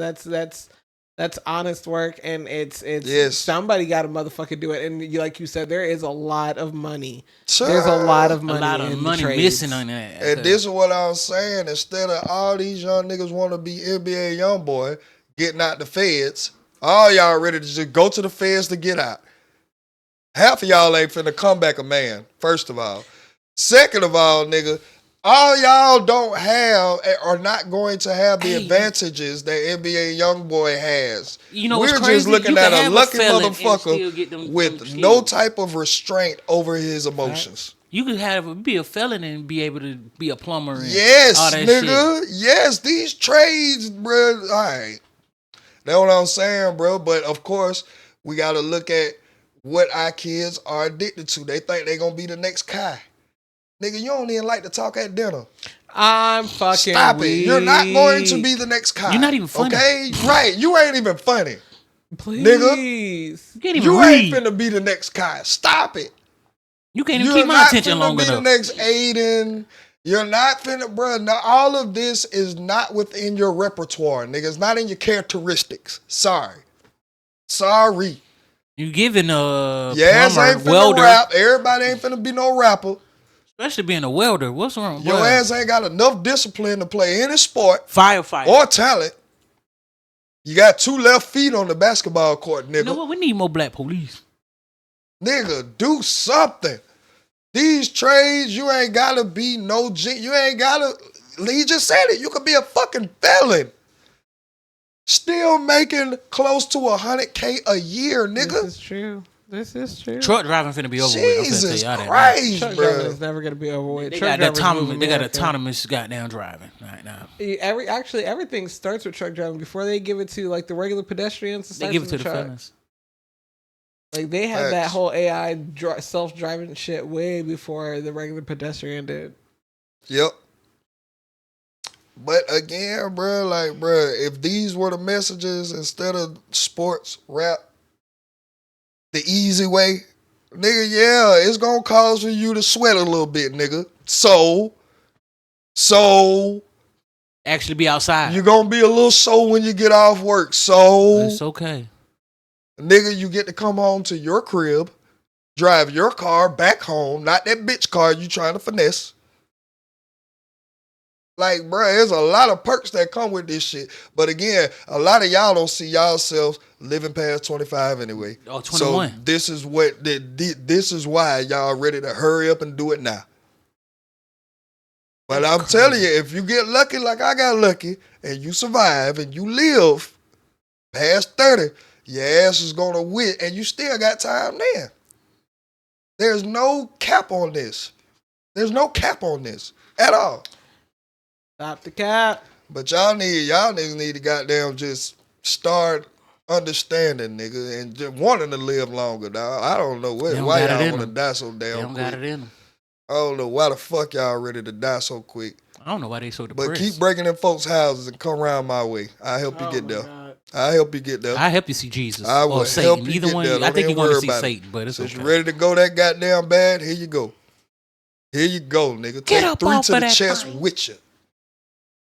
That's honest work, and it's Yes. somebody got to motherfucking do it. And like you said, there is a lot of money. Sure. There's a lot of a money. lot of in money the trades. missing on that. And this is what I'm saying. Instead of all these young niggas want to be NBA young boy getting out the feds, all y'all ready to just go to the feds to get out. Half of y'all ain't finna come back a man, first of all. Second of all, nigga, all y'all don't have are not going to have the advantages that NBA young boy has. You know We're what's just crazy? looking You at can a have lucky felon and still motherfucker get them with no skills. type of restraint over his emotions. You could be a felon and be able to be a plumber. And Yes, all that nigga. Shit. Yes, these trades, bro. All right. That's what I'm saying, bro. But of course, we got to look at what our kids are addicted to. They think they going to be the next Kai. Nigga, you don't even like to talk at dinner. I'm fucking Stop weak. it. You're not going to be the next Kai. You're not even funny. Okay? Right. You ain't even funny. Please. You can't even You read. ain't finna be the next Kai. Stop it. You can't even You're keep my not attention finna long be enough. the next Aiden. You're not finna, bro. Now, all of this is not within your repertoire, nigga. It's not in your characteristics. Sorry. You giving a Yes, plumber, ain't finna welder, rap. Everybody ain't finna be no rapper. especially being a welder. What's wrong? Your Bruh. ass ain't got enough discipline to play any sport Firefighter. or talent. You got 2 left feet on the basketball court, nigga. You know what? We need more black police. Nigga, do something. These trades, you ain't gotta be no G. You ain't gotta. He just said it. You could be a fucking felon. Still making close to $100K a year, nigga. This is true. Truck driving finna be over with. I'm finna Jesus tell y'all that. Christ, Truck driving bro. is never gonna be over with. They Truck got drivers move they got America. autonomous goddamn driving right now. Everything starts with truck driving before they give it to like the regular pedestrians. They give it to the felons. Like they had that Facts. whole AI self-driving shit way before the regular pedestrian did. Yep. But again, bro, like, bro, if these were the messages instead of sports, rap, the easy way, nigga, yeah, it's gonna cause for you to sweat a little bit, nigga. So Actually be outside. you're gonna be a little sore when you get off work. So, It's okay. nigga, you get to come home to your crib, drive your car back home, not that bitch car you trying to finesse. Like, bro, there's a lot of perks that come with this shit. But again, a lot of y'all don't see yourselves living past 25 anyway. Or 21. So this is why y'all ready to hurry up and do it now. But I'm telling you, if you get lucky like I got lucky, and you survive and you live past 30, your ass is gonna win, and you still got time then. There's no cap on this. There's no cap on this at all. Stop the cap. But y'all niggas need to goddamn just start understanding, nigga, and just wanting to live longer, dog. I don't know They don't why got it y'all in want to them. die so They damn don't quick. got it in them. I don't know why the fuck y'all ready to die so quick. I don't know why they so depressed. But keep breaking in folks' houses and come around my way. I'll help you get there. God. I'll help you get there. I help you see Jesus I will or help Satan. you Either get one. there. I Don't think you're even going to worry see about it. Satan, but it's Since okay. you ready to go that goddamn bad, here you go. Here you go, nigga. Get Take up 3 off to of the that chest thing. with you.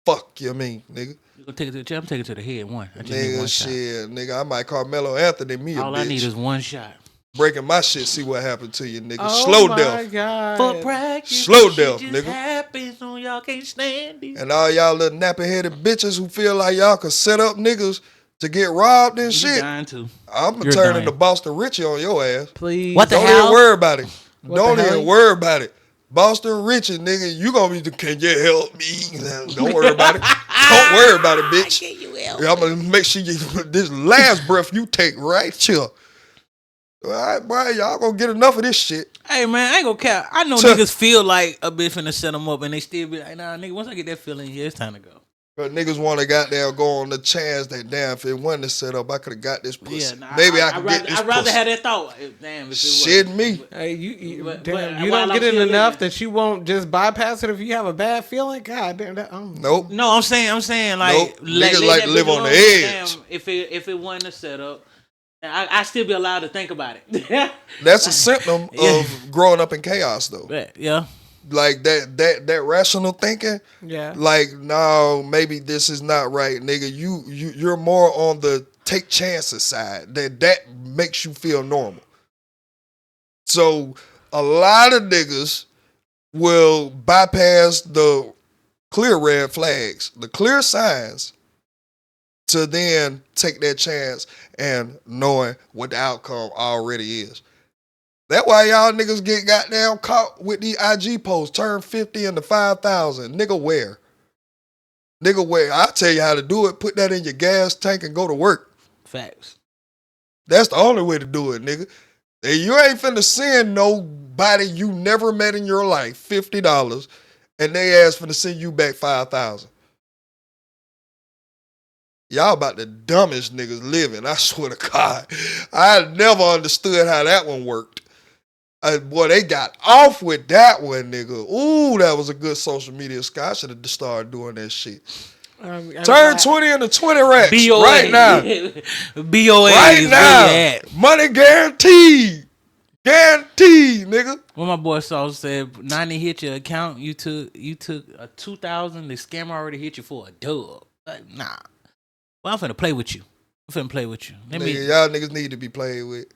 Fuck you mean, nigga. You gonna take it to the chest? I'm taking it to the head one. I just need one Nigga, shot. shit. Nigga, I might Carmelo Anthony me a All bitch. I need is one shot. Breaking my shit, see what happened to you, nigga. Oh Slow my death. God. For practice, Slow shit death, just nigga. happens, so y'all can't stand it. And all y'all little nappy-headed bitches who feel like y'all can set up niggas to get robbed and You shit, dying too. I'm going You're to turn dying. into Boston Richie on your ass. Please. What the Don't hell? even worry about it. What Don't the hell? even worry about it. Boston Richie, nigga, you going to be, can you help me? Don't worry about it. Don't worry about it, bitch. Can you help? I'm going to make sure you, this last breath you take right here. All right, bro, y'all going to get enough of this shit. Hey man, I ain't gonna cap. I know Tuh. niggas feel like a bitch finna set them up, and they still be like, nah, nigga. Once I get that feeling, yeah, it's time to go. Cause niggas want to goddamn go on the chance that damn, if it wasn't set up, I could have got this pussy. Yeah, Maybe I could get this I'd rather pussy. have that thought. Damn, if it Shit was. me. Hey, you But don't while get I'm it still enough living. that you won't just bypass it if you have a bad feeling. God damn that. Nope. No, I'm saying like Nope. Niggas lay like that to live bitch on the alone. edge. Damn, if it wasn't a setup, I still be allowed to think about it. That's a symptom of growing up in chaos, though. Yeah. Like that rational thinking. Yeah. Like, no, maybe this is not right, nigga. You're more on the take chances side. That makes you feel normal. So a lot of niggas will bypass the clear red flags, the clear signs, to then take that chance and knowing what the outcome already is. That's why y'all niggas get goddamn caught with these IG posts. Turn 50 into 5,000. Nigga, where? I'll tell you how to do it. Put that in your gas tank and go to work. Facts. That's the only way to do it, nigga. And you ain't finna send nobody you never met in your life $50 and they ass finna send you back 5,000. Y'all about the dumbest niggas living. I swear to God. I never understood how that one worked. Boy, they got off with that one, nigga. Ooh, that was a good social media sky. I should have started doing that shit. Turn 20 into 20 racks BOA. right now. BOA Right is now. where you at. Money guaranteed. Guaranteed, nigga. When my boy Saul said 90 hit your account, you took a 2,000. The scammer already hit you for a dub. Like, nah. Well, I'm finna play with you. Nigga, y'all niggas need to be played with.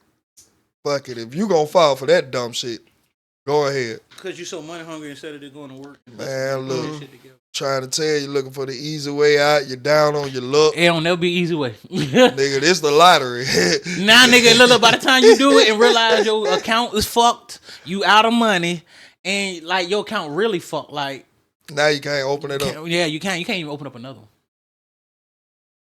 Fuck it. If you gonna fall for that dumb shit, go ahead. Because you so money hungry instead of just going to work. Man, look. Trying to tell you, looking for the easy way out. You're down on your luck. It don't never be easy way. Nigga, this the lottery. Nah, nigga, look, by the time you do it and realize your account is fucked, you out of money, and like your account really fucked. Like now you can't open it up. Yeah, you can't even open up another one.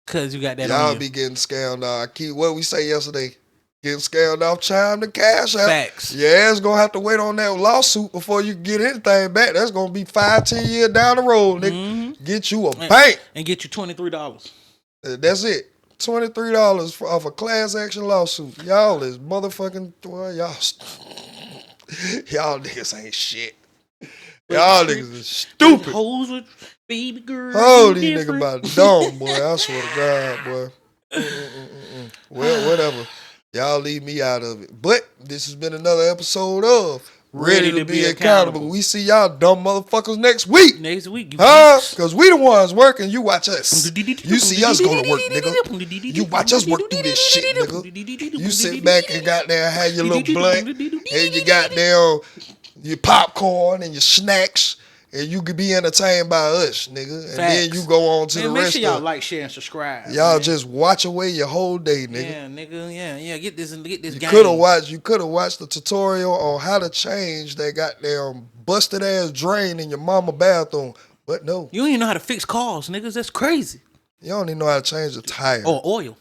Cause you got that Y'all on you. be getting scammed off. What we say yesterday? Getting scammed off chime to cash out. Facts. Yeah, it's gonna have to wait on that lawsuit before you get anything back. That's gonna be 5-10 years down the road, nigga. Mm-hmm. Get you a bank. And get you $23. That's it. $23 off a class action lawsuit. Y'all is motherfucking, well, y'all niggas ain't shit. Y'all niggas is stupid. Hoes with baby girls. Oh, these niggas about dumb, boy. I swear to God, boy. Well, whatever. Y'all leave me out of it. But this has been another episode of Ready to Be Accountable. We see y'all dumb motherfuckers next week. Next week. Because we the ones working. You watch us. You see us go to work, nigga. You watch us work through this shit, nigga. You sit back and goddamn have your little blunt and you goddamn your popcorn and your snacks. And you could be entertained by us, nigga. And then you go on to the make rest sure y'all of like, share, and subscribe. y'all just watch away your whole day, nigga. Yeah, nigga. Yeah. Get this You game. could have watched the tutorial on how to change that goddamn busted ass drain in your mama bathroom. But no. You don't even know how to fix cars, niggas. That's crazy. You don't even know how to change the tire. Or oil.